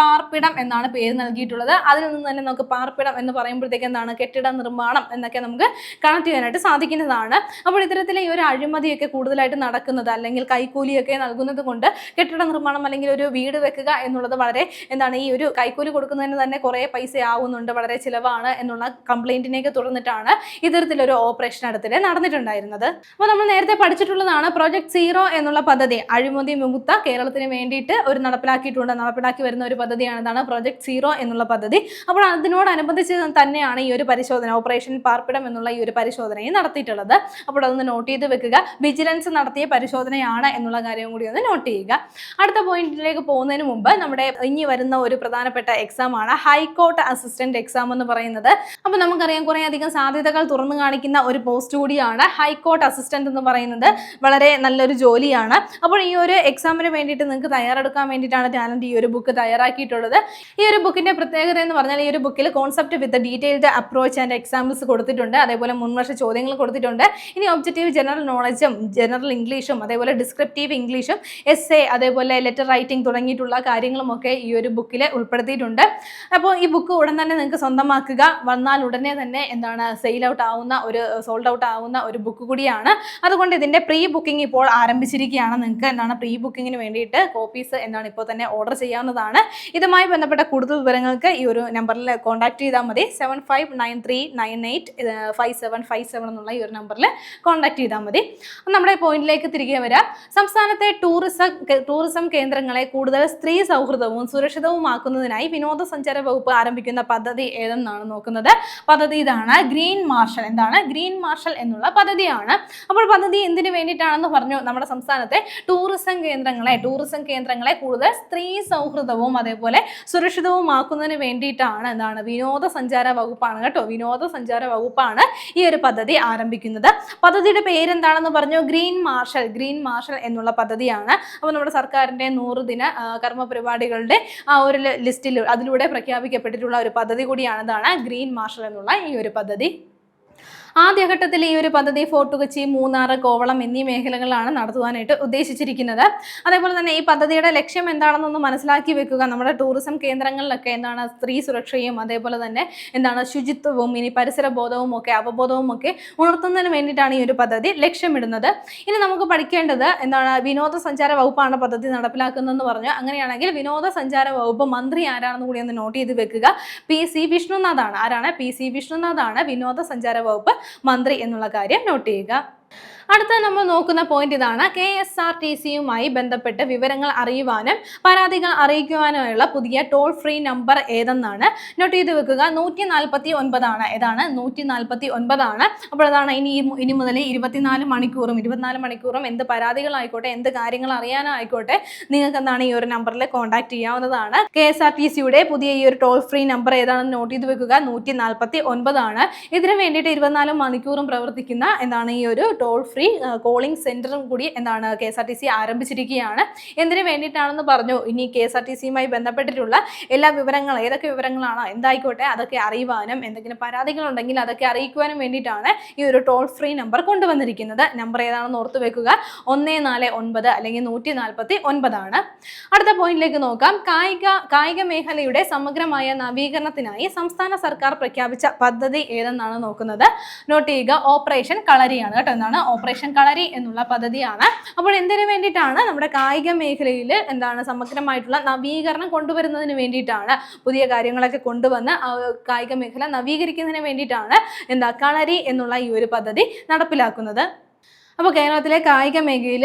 പാർപ്പിടം എന്നാണ് പേര് നൽകിയിട്ടുള്ളത്. അതിൽ നിന്ന് തന്നെ നമുക്ക് പാർപ്പിടം എന്ന് പറയുമ്പോഴത്തേക്ക് എന്താണ് കെട്ടിട നിർമ്മാണം എന്നൊക്കെ നമുക്ക് കണക്ട് ചെയ്യാനായിട്ട് സാധിക്കുന്നതാണ്. അപ്പോൾ ഇത്തരത്തിലെ ഈ ഒരു അഴിമതിയൊക്കെ കൂടുതലായിട്ട് നടക്കുന്നത് അല്ലെങ്കിൽ കൈക്കൂലിയൊക്കെ നൽകുന്നത് കൊണ്ട് കെട്ടിട നിർമ്മാണം അല്ലെങ്കിൽ ഒരു വീട് വെക്കുക എന്നുള്ളത് വളരെ എന്താണ് ഈ ഒരു കൈക്കൂലി കൊടുക്കുന്നതിന് തന്നെ കുറേ പൈസ ആവുന്നുണ്ട്, വളരെ ചിലവാണ് എന്നുള്ള കംപ്ലൈന്റിനെയൊക്കെ തുടർന്നിട്ടാണ് ഇത്തരത്തിലൊരു ഓപ്പറേഷൻ അടുത്തിടെ നടന്നിട്ടുണ്ടായിരുന്നത്. അപ്പോൾ നമ്മൾ നേരത്തെ പഠിച്ചിട്ടുള്ളതാണ് പ്രോജക്ട് 0 എന്നുള്ള പദ്ധതി. അഴിമതി വിമുക്ത കേരളത്തിന് വേണ്ടിയിട്ട് നടപ്പിലാക്കി വരുന്ന ഒരു പദ്ധതിയാണ് എന്താണ് പ്രോജക്ട് 0 എന്നുള്ള പദ്ധതി. അപ്പോൾ അതിനോടനുബന്ധിച്ച് തന്നെയാണ് ഈ ഒരു പരിശോധന ഓപ്പറേഷൻ പാർപ്പിടം എന്നുള്ള ഈ ഒരു പരിശോധനയും നടത്തിയിട്ടുള്ളത്. അപ്പോൾ അതൊന്ന് നോട്ട് ചെയ്ത് വെക്കുക. വിജിലൻസ് നടത്തിയ പരിശോധനയാണ് എന്നുള്ള കാര്യം കൂടി ഒന്ന് നോട്ട് ചെയ്യുക. അടുത്ത പോയിന്റിലേക്ക് പോകുന്നതിന് മുമ്പ് നമ്മുടെ ഇനി വരുന്ന ഒരു പ്രധാനപ്പെട്ട എക്സാം ആണ് ഹൈക്കോർട്ട് അസിസ്റ്റന്റ് എക്സാം എന്ന് പറയുന്നത്. അപ്പോൾ നമുക്കറിയാം കുറേ അധികം സാധ്യതകൾ തുറന്നു കാണിക്കുന്ന ഒരു പോസ്റ്റ് കൂടിയാണ് ഹൈക്കോർട്ട് അസിസ്റ്റന്റ് എന്ന് പറയുന്നത്. വളരെ നല്ലൊരു ജോലിയാണ്. അപ്പോൾ ഈ ഒരു എക്സാമിന് വേണ്ടിയിട്ട് നിങ്ങൾക്ക് തയ്യാറെടുക്കാൻ വേണ്ടിയിട്ടാണ് ടാലന്റ് ഈ ഒരു ബുക്ക് തയ്യാറാക്കിയിട്ടുള്ളത്. ഈ ഒരു ബുക്കിന്റെ പ്രത്യേകത എന്ന് പറഞ്ഞാൽ ഈ ഒരു ബുക്കിൽ concept with detailed approach and examples കൊടുത്തിട്ടുണ്ട്. അതേപോലെ മുൻവർഷ ചോദ്യങ്ങൾ കൊടുത്തിട്ടുണ്ട്. ഇനി ഒബ്ജക്റ്റീവ് ജനറൽ നോളജും ജനറൽ ഇംഗ്ലീഷും അതേപോലെ ഡിസ്ക്രിപ്റ്റീവ് ഇംഗ്ലീഷും എസ്സേ അതേപോലെ ലെറ്റർ റൈറ്റിംഗ് തുടങ്ങിയിട്ടുള്ള കാര്യങ്ങളും ഒക്കെ ഈ ഒരു ബുക്കിൽ ഉൾപ്പെടുത്തിയിട്ടുണ്ട്. അപ്പോൾ ഈ ബുക്ക് ഉടൻ തന്നെ നിങ്ങൾക്ക് സ്വന്തമാക്കുക. വന്നാൽ ഉടനെ തന്നെ എന്താണ് സോൾഡ് ഔട്ട് ആവുന്ന ഒരു ബുക്ക് കൂടിയാണ്. അതുകൊണ്ട് ഇതിന്റെ പ്രീ ബുക്കിംഗ് ഇപ്പോൾ ആരംഭിച്ചിരിക്കുകയാണ്. നിങ്ങൾക്ക് എന്താണ് പ്രീ ബുക്കിങ്ങിന് വേണ്ടിയിട്ട് കോപ്പീസ് എന്താണ് ഇപ്പോൾ തന്നെ ഓർഡർ ചെയ്യാവുന്നതാണ്. ഇതുമായി ബന്ധപ്പെട്ട കൂടുതൽ വിവരങ്ങൾക്ക് ഈ ഒരു നമ്പറിൽ കോൺടാക്ട് ചെയ്താൽ മതി. 7593985757 എന്നുള്ള ഈ ഒരു നമ്പറിൽ കോൺടാക്ട് ചെയ്താൽ മതി. നമ്മുടെ പോയിന്റിലേക്ക് തിരികെ വരാം. സംസ്ഥാനത്തെ ടൂറിസം കേന്ദ്രങ്ങളെ കൂടുതൽ സ്ത്രീ സൗഹൃദവും സുരക്ഷിതവുമാക്കുന്നതിനായി വിനോദസഞ്ചാര വകുപ്പ് ആരംഭിക്കുന്ന പദ്ധതി ഏതെന്നാണ് നോക്കുന്നത്. പദ്ധതി ഇതാണ് ഗ്രീൻ മാർഷൽ. എന്താണ് ഗ്രീൻ മാർഷൽ എന്നുള്ള പദ്ധതിയാണ്. അപ്പോൾ പദ്ധതി എന്തിനു വേണ്ടിയിട്ടാണെന്ന് പറഞ്ഞു? നമ്മുടെ സംസ്ഥാനത്തെ ടൂറിസം കേന്ദ്രങ്ങളെ കൂടുതൽ സ്ത്രീ സൗഹൃദവും അതേപോലെ സുരക്ഷിതവുമാക്കുന്നതിന് വേണ്ടിയിട്ടാണ് എന്താണ് വിനോദസഞ്ചാര വകുപ്പാണ് കേട്ടോ. വിനോദസഞ്ചാര വകുപ്പാണ് ഈ ഒരു പദ്ധതി ആരംഭിക്കുന്നത്. പദ്ധതിയുടെ പേരെന്താണെന്ന് പറഞ്ഞു? ഗ്രീൻ മാർഷൽ എന്നുള്ള പദ്ധതിയാണ്. അപ്പോൾ നമ്മുടെ സർക്കാരിന്റെ 100 ദിന കർമ്മ പരിപാടികളുടെ ആ ഒരു ലിസ്റ്റിൽ അതിലൂടെ പ്രഖ്യാപിക്കപ്പെട്ടിട്ടുള്ള ഒരു പദ്ധതി കൂടിയാണ് എന്താണ് ഗ്രീൻ മാർഷൽ എന്നുള്ള ഈ ഒരു പദ്ധതി. ആദ്യഘട്ടത്തിൽ ഈ ഒരു പദ്ധതി ഫോർട്ട് കൊച്ചി, മൂന്നാർ, കോവളം എന്നീ മേഖലകളിലാണ് നടത്തുവാനായിട്ട് ഉദ്ദേശിച്ചിരിക്കുന്നത്. അതേപോലെ തന്നെ ഈ പദ്ധതിയുടെ ലക്ഷ്യം എന്താണെന്നൊന്ന് മനസ്സിലാക്കി വെക്കുക. നമ്മുടെ ടൂറിസം കേന്ദ്രങ്ങളിലൊക്കെ എന്താണ് സ്ത്രീ സുരക്ഷയും അതേപോലെ തന്നെ എന്താണ് ശുചിത്വവും ഇനി പരിസര ബോധവും ഒക്കെ അവബോധവും ഒക്കെ ഉണർത്തുന്നതിന് വേണ്ടിയിട്ടാണ് ഈ ഒരു പദ്ധതി ലക്ഷ്യമിടുന്നത്. ഇനി നമുക്ക് പഠിക്കേണ്ടത് എന്താണ് വിനോദസഞ്ചാര വകുപ്പാണ് പദ്ധതി നടപ്പിലാക്കുന്നതെന്ന് പറഞ്ഞു. അങ്ങനെയാണെങ്കിൽ വിനോദസഞ്ചാര വകുപ്പ് മന്ത്രി ആരാണെന്ന് കൂടി ഒന്ന് നോട്ട് ചെയ്ത് വെക്കുക. PC വിഷ്ണുനാഥാണ്. ആരാണ്? PC വിഷ്ണുനാഥാണ് വിനോദസഞ്ചാര വകുപ്പ് മന്ത്രി എന്നുള്ള കാര്യം നോട്ട് ചെയ്യുക. അടുത്ത നമ്മൾ നോക്കുന്ന പോയിന്റ് ഇതാണ്. KSRTCയുമായി ബന്ധപ്പെട്ട് വിവരങ്ങൾ അറിയുവാനും പരാതികൾ അറിയിക്കുവാനുമുള്ള പുതിയ ടോൾ ഫ്രീ നമ്പർ ഏതെന്നാണ്. നോട്ട് ചെയ്ത് വെക്കുക. 149 ആണ്. ഏതാണ്? 149 ആണ്. അപ്പോൾ അതാണ് ഇനി മുതൽ 24 മണിക്കൂറും എന്ത് പരാതികളായിക്കോട്ടെ, എന്ത് കാര്യങ്ങൾ അറിയാനായിക്കോട്ടെ, നിങ്ങൾക്ക് എന്താണ് ഈ ഒരു നമ്പറിൽ കോൺടാക്ട് ചെയ്യാവുന്നതാണ്. KSRTCയുടെ പുതിയ ഈ ഒരു ടോൾ ഫ്രീ നമ്പർ ഏതാണെന്ന് നോട്ട് ചെയ്ത് വെക്കുക. 149 ആണ്. ഇതിനു വേണ്ടിയിട്ട് 24 മണിക്കൂറും പ്രവർത്തിക്കുന്ന എന്താണ് ഈ ഒരു ടോൾ ഫ്രീ കോളിംഗ് സെന്ററും കൂടി എന്താണ് KSRTC ആരംഭിച്ചിരിക്കുകയാണ്. എന്തിനു വേണ്ടിയിട്ടാണെന്ന് പറഞ്ഞു. ഇനി KSRTCയുമായി ബന്ധപ്പെട്ടിട്ടുള്ള എല്ലാ വിവരങ്ങളും, ഏതൊക്കെ വിവരങ്ങളാണോ എന്തായിക്കോട്ടെ അതൊക്കെ അറിയുവാനും എന്തെങ്കിലും പരാതികൾ ഉണ്ടെങ്കിൽ അതൊക്കെ അറിയിക്കുവാനും വേണ്ടിയിട്ടാണ് ഈ ഒരു ടോൾ ഫ്രീ നമ്പർ കൊണ്ടുവന്നിരിക്കുന്നത്. നമ്പർ ഏതാണെന്ന് ഓർത്തു വെക്കുക. 149 അല്ലെങ്കിൽ 149 ആണ്. അടുത്ത പോയിന്റിലേക്ക് നോക്കാം. കായിക മേഖലയുടെ സമഗ്രമായ നവീകരണത്തിനായി സംസ്ഥാന സർക്കാർ പ്രഖ്യാപിച്ച പദ്ധതി ഏതെന്നാണ് നോക്കുന്നത്. നോട്ട് ചെയ്യുക. ഓപ്പറേഷൻ കളരിയാണ് കേട്ടോ. എന്താണ്? ഓപ്പറേഷൻ കളരി എന്നുള്ള പദ്ധതിയാണ്. അപ്പോൾ എന്തിനു വേണ്ടിയിട്ടാണ്? നമ്മുടെ കായിക മേഖലയിൽ എന്താണ് സമഗ്രമായിട്ടുള്ള നവീകരണം കൊണ്ടുവരുന്നതിന് വേണ്ടിയിട്ടാണ്. പുതിയ കാര്യങ്ങളൊക്കെ കൊണ്ടുവന്ന് കായിക മേഖല നവീകരിക്കുന്നതിന് വേണ്ടിയിട്ടാണ് കളരി എന്നുള്ള ഈ ഒരു പദ്ധതി നടപ്പിലാക്കുന്നത്. അപ്പോൾ കേരളത്തിലെ കായിക മേഖലയിൽ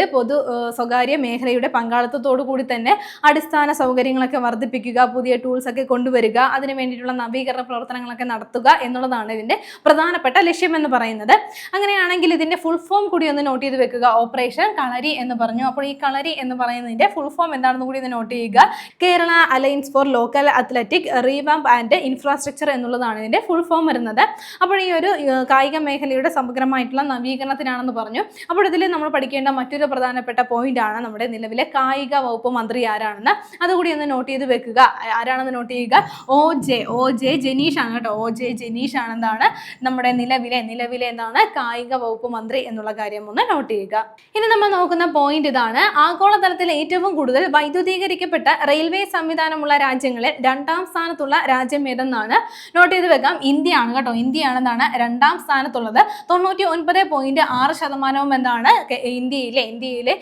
സ്വകാര്യ മേഖലയുടെ പങ്കാളിത്തത്തോടു കൂടി തന്നെ അടിസ്ഥാന സൗകര്യങ്ങളൊക്കെ വർദ്ധിപ്പിക്കുക, പുതിയ ടൂൾസ് ഒക്കെ കൊണ്ടുവരിക, അതിന് വേണ്ടിയിട്ടുള്ള നവീകരണ പ്രവർത്തനങ്ങളൊക്കെ നടത്തുക എന്നുള്ളതാണ് ഇതിൻ്റെ പ്രധാനപ്പെട്ട ലക്ഷ്യം എന്ന് പറയുന്നത്. അങ്ങനെയാണെങ്കിൽ ഇതിൻ്റെ ഫുൾ ഫോം കൂടി ഒന്ന് നോട്ട് ചെയ്ത് വെക്കുക. ഓപ്പറേഷൻ കളരി എന്ന് പറഞ്ഞു. അപ്പോൾ ഈ കളരി എന്ന് പറയുന്നതിൻ്റെ ഫുൾ ഫോം എന്താണെന്ന് കൂടി ഒന്ന് നോട്ട് ചെയ്യുക. Kerala alliance for local athletic revamp and infrastructure എന്നുള്ളതാണ് ഇതിൻ്റെ ഫുൾ ഫോം വരുന്നത്. അപ്പോൾ ഈ ഒരു കായിക മേഖലയുടെ സമഗ്രമായിട്ടുള്ള നവീകരണത്തിനാണെന്ന് പറഞ്ഞു. അപ്പോൾ ഇതിൽ നമ്മൾ പഠിക്കേണ്ട മറ്റൊരു പ്രധാനപ്പെട്ട പോയിന്റ് ആണ് നമ്മുടെ നിലവിലെ കായിക വകുപ്പ് മന്ത്രി ആരാണെന്ന്. അതുകൂടി ഒന്ന് നോട്ട് ചെയ്ത് വെക്കുക. ആരാണെന്ന് നോട്ട് ചെയ്യുക. OJ ജനീഷ് ആണ് കേട്ടോ. OJ ജനീഷ് ആണ് എന്താണ് നമ്മുടെ നിലവിലെ എന്താണ് കായിക വകുപ്പ് മന്ത്രി എന്നുള്ള കാര്യം ഒന്ന് നോട്ട് ചെയ്യുക. ഇനി നമ്മൾ നോക്കുന്ന പോയിന്റ് ഇതാണ്. ആഗോളതലത്തിൽ ഏറ്റവും കൂടുതൽ വൈദ്യുതീകരിക്കപ്പെട്ട റെയിൽവേ സംവിധാനമുള്ള രാജ്യങ്ങളിൽ 2ാം സ്ഥാനത്തുള്ള രാജ്യം ഏതെന്നാണ്. നോട്ട് ചെയ്ത് വെക്കാം. ഇന്ത്യ ആണ് കേട്ടോ. ഇന്ത്യയാണെന്നാണ് 2ാം സ്ഥാനത്തുള്ളത്. 99.6% എന്താണ് ഇന്ത്യയിലെ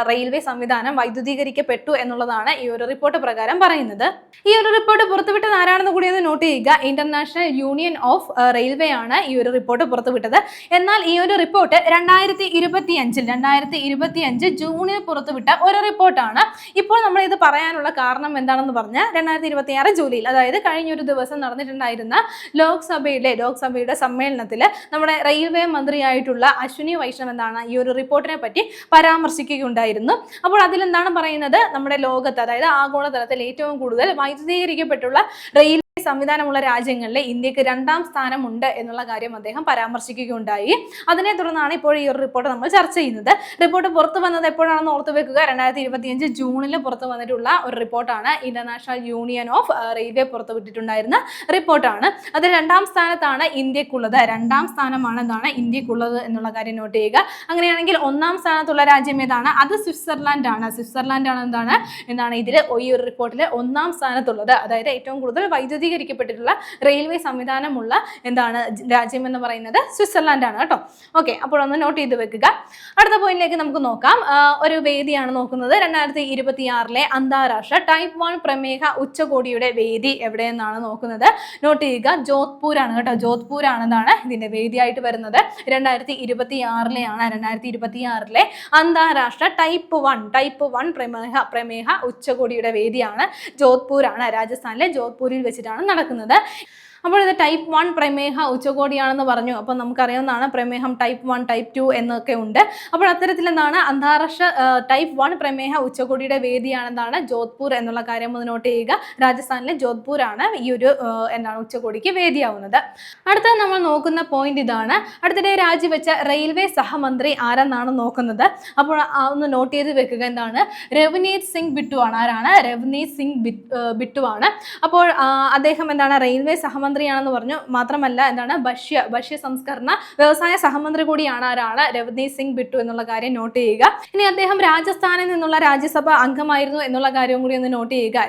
റെയിൽവേ സംവിധാനം വൈദ്യുതീകരിക്കപ്പെട്ടു എന്നുള്ളതാണ് ഈ ഒരു റിപ്പോർട്ട് പ്രകാരം പറയുന്നത്. ഈ ഒരു റിപ്പോർട്ട് പുറത്തുവിട്ടത് ആരാണെന്ന് കൂടി ഒന്ന് നോട്ട് ചെയ്യുക. ഇന്റർനാഷണൽ യൂണിയൻ ഓഫ് റെയിൽവേ ആണ് ഈ ഒരു റിപ്പോർട്ട് പുറത്തുവിട്ടത്. എന്നാൽ ഈ ഒരു റിപ്പോർട്ട് 2025 ജൂണിൽ പുറത്തുവിട്ട ഒരു റിപ്പോർട്ടാണ്. ഇപ്പോൾ നമ്മൾ ഇത് പറയാനുള്ള കാരണം എന്താണെന്ന് പറഞ്ഞാൽ 2026 ജൂലൈയിൽ, അതായത് കഴിഞ്ഞൊരു ദിവസം നടന്നിട്ടുണ്ടായിരുന്ന ലോക്സഭയുടെ സമ്മേളനത്തിൽ നമ്മുടെ റെയിൽവേ മന്ത്രിയായിട്ടുള്ള അശ്വിനി വൈഷ്ണവ് എന്താണ് ഈ ഒരു റിപ്പോർട്ടിനെ പറ്റി പരാമർശിക്കുകയുണ്ടായിരുന്നു. അപ്പോൾ അതിലെന്താണ് പറയുന്നത്? നമ്മുടെ ലോകത്ത്, അതായത് ആഗോളതലത്തിൽ ഏറ്റവും കൂടുതൽ വൈദ്യുതീകരിക്കപ്പെട്ടുള്ള റെയിൽ സംവിധാനമുള്ള രാജ്യങ്ങളിൽ ഇന്ത്യക്ക് 2ാം സ്ഥാനമുണ്ട് എന്നുള്ള കാര്യം അദ്ദേഹം പരാമർശിക്കുകയുണ്ടായി. അതിനെ തുടർന്നാണ് ഇപ്പോൾ ഈ ഒരു റിപ്പോർട്ട് നമ്മൾ ചർച്ച ചെയ്യുന്നത്. റിപ്പോർട്ട് പുറത്തു വന്നത് എപ്പോഴാണെന്ന് ഓർത്തു വെക്കുക. 2025 ജൂണിൽ പുറത്തു വന്നിട്ടുള്ള ഒരു റിപ്പോർട്ടാണ്. ഇന്റർനാഷണൽ യൂണിയൻ ഓഫ് റെയിൽവേ പുറത്തുവിട്ടിട്ടുണ്ടായിരുന്ന റിപ്പോർട്ടാണ്. അത് 2ാം സ്ഥാനത്താണ് ഇന്ത്യക്കുള്ളത്. 2ാം സ്ഥാനമാണ് ഇന്ത്യക്കുള്ളത് എന്നുള്ള കാര്യം നോട്ട് ചെയ്യുക. അങ്ങനെയാണെങ്കിൽ 1ാം സ്ഥാനത്തുള്ള രാജ്യം ഏതാണ്? അത് സ്വിറ്റ്സർലാൻഡ് ആണ്. എന്താണ് ഇതിൽ ഈ ഒരു റിപ്പോർട്ടിൽ 1ാം സ്ഥാനത്തുള്ളത്, അതായത് ഏറ്റവും കൂടുതൽ വൈദ്യുതീകരിക്കപ്പെട്ടിട്ടുള്ള റെയിൽവേ സംവിധാനമുള്ള രാജ്യം എന്ന് പറയുന്നത് സ്വിറ്റ്സർലാൻഡ് ആണ് കേട്ടോ. ഓക്കെ, അപ്പോൾ ഒന്ന് നോട്ട് ചെയ്ത് വെക്കുക. അടുത്ത പോയിന്റിലേക്ക് നമുക്ക് നോക്കാം. ഒരു വേദിയാണ് നോക്കുന്നത്. 2026 അന്താരാഷ്ട്ര ടൈപ്പ് 1 പ്രമേഹ ഉച്ചകോടിയുടെ വേദി എവിടെയെന്നാണ് നോക്കുന്നത്. നോട്ട് ചെയ്യുക. ജോധ്പൂർ ആണ് കേട്ടോ. ജോധ്പൂർ ആണെന്നാണ് ഇതിന്റെ വേദിയായിട്ട് വരുന്നത്. 2026 അന്താരാഷ്ട്ര ടൈപ്പ് 1 പ്രമേഹ ഉച്ചകോടിയുടെ വേദിയാണ്. ജോധ്പൂരാണ്. രാജസ്ഥാനിലെ ജോധ്പൂരിൽ വെച്ചിട്ടാണ് നടക്കുന്നത്. അപ്പോൾ ഇത് ടൈപ്പ് 1 പ്രമേഹ ഉച്ചകോടിയാണെന്ന് പറഞ്ഞു. അപ്പോൾ നമുക്കറിയാവുന്നതാണ് പ്രമേഹം ടൈപ്പ് 1, ടൈപ്പ് 2 എന്നൊക്കെ ഉണ്ട്. അപ്പോൾ അത്തരത്തിൽ അന്താരാഷ്ട്ര ടൈപ്പ് 1 പ്രമേഹ ഉച്ചകോടിയുടെ വേദിയാണെന്നാണ് ജോധ്പൂർ എന്നുള്ള കാര്യം ഒന്ന് നോട്ട് ചെയ്യുക. രാജസ്ഥാനിലെ ജോധ്പൂരാണ് ഈ ഒരു ഉച്ചകോടിക്ക് വേദിയാവുന്നത്. അടുത്ത നമ്മൾ നോക്കുന്ന പോയിന്റ് ഇതാണ്. അടുത്തിടെ രാജിവെച്ച റെയിൽവേ സഹമന്ത്രി ആരെന്നാണ് നോക്കുന്നത്. അപ്പോൾ ഒന്ന് നോട്ട് ചെയ്ത് വെക്കുക. രവ്നീത് സിംഗ് ബിട്ടു ആണ്. ആരാണ്? രവ്നീത് സിംഗ് ബിട്ടു ആണ്. അപ്പോൾ അദ്ദേഹം റെയിൽവേ സഹമന്ത്രി സഹമന്ത്രിയാണെന്ന് പറഞ്ഞു. മാത്രമല്ല ഭക്ഷ്യ സംസ്കരണ വ്യവസായ സഹമന്ത്രി കൂടിയാണ് ആരാണ്? രവ്നീത് സിംഗ് ബിട്ടു എന്നുള്ള കാര്യം നോട്ട് ചെയ്യുക. ഇനി അദ്ദേഹം രാജസ്ഥാനിൽ നിന്നുള്ള രാജ്യസഭ അംഗമായിരുന്നു എന്നുള്ള കാര്യവും കൂടി ഒന്ന് നോട്ട് ചെയ്യുക.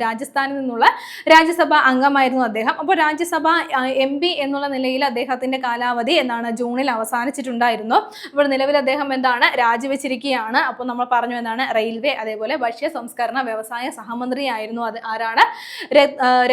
രാജസ്ഥാനിൽ നിന്നുള്ള രാജ്യസഭ അംഗമായിരുന്നു അദ്ദേഹം. അപ്പോൾ രാജ്യസഭ MP എന്നുള്ള നിലയിൽ അദ്ദേഹത്തിന്റെ കാലാവധി ജൂണിൽ അവസാനിച്ചിട്ടുണ്ടായിരുന്നു. അപ്പോൾ നിലവിൽ അദ്ദേഹം രാജിവെച്ചിരിക്കുകയാണ്. അപ്പോൾ നമ്മൾ പറഞ്ഞു റെയിൽവേ അതേപോലെ ഭക്ഷ്യ സംസ്കരണ വ്യവസായ സഹമന്ത്രിയായിരുന്നു. അത് ആരാണ്?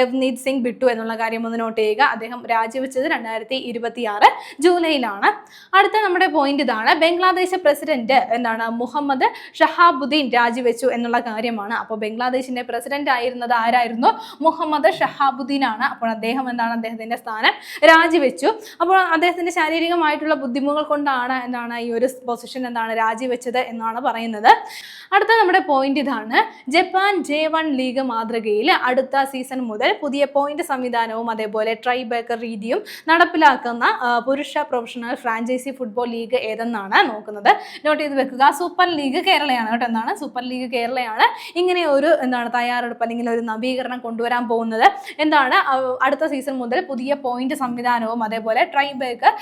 രവ്നീത് സിംഗ് ബിട്ടു എന്നുള്ള കാര്യം കാര്യം ഒന്ന് നോട്ട് ചെയ്യുക. അദ്ദേഹം രാജിവെച്ചത് 2026 ജൂലൈയിലാണ്. അടുത്ത നമ്മുടെ പോയിന്റ് ഇതാണ്. ബംഗ്ലാദേശ് പ്രസിഡന്റ് എന്താണ് മുഹമ്മദ് ഷഹാബുദ്ദീൻ രാജിവെച്ചു എന്നുള്ള കാര്യമാണ്. അപ്പോൾ ബംഗ്ലാദേശിന്റെ പ്രസിഡന്റ് ആയിരുന്നത് ആരായിരുന്നു? മുഹമ്മദ് ഷഹാബുദ്ദീൻ ആണ്. അപ്പോൾ അദ്ദേഹം എന്താണ് അദ്ദേഹത്തിന്റെ സ്ഥാനം രാജിവെച്ചു. അപ്പോൾ അദ്ദേഹത്തിന്റെ ശാരീരികമായിട്ടുള്ള ബുദ്ധിമുട്ടുകൾ കൊണ്ടാണ് എന്താണ് ഈ ഒരു പൊസിഷൻ എന്താണ് രാജിവെച്ചത് എന്നാണ് പറയുന്നത്. അടുത്ത നമ്മുടെ പോയിന്റ് ഇതാണ്. ജപ്പാൻ J1 ലീഗ് മാതൃകയിൽ അടുത്ത സീസൺ മുതൽ പുതിയ പോയിന്റ് സംവിധാനവും അതേപോലെ ട്രൈ ബേക്കർ രീതിയും നടപ്പിലാക്കുന്ന പുരുഷ പ്രൊഫഷണൽ ഫ്രാഞ്ചൈസി ഫുട്ബോൾ ലീഗ് ഏതെന്നാണ് നോക്കുന്നത്. നോട്ട് ചെയ്ത് വെക്കുക. സൂപ്പർ ലീഗ് കേരളയാണ് കേട്ടോ. എന്താണ് സൂപ്പർ ലീഗ് കേരളയാണ് ഇങ്ങനെ ഒരു എന്താണ് തയ്യാറെടുപ്പ് അല്ലെങ്കിൽ ഒരു നവീകരണം കൊണ്ടുവരാൻ പോകുന്നത്. എന്താണ് അടുത്ത സീസൺ മുതൽ പുതിയ പോയിന്റ് സംവിധാനവും അതേപോലെ ട്രൈ ബേക്കർ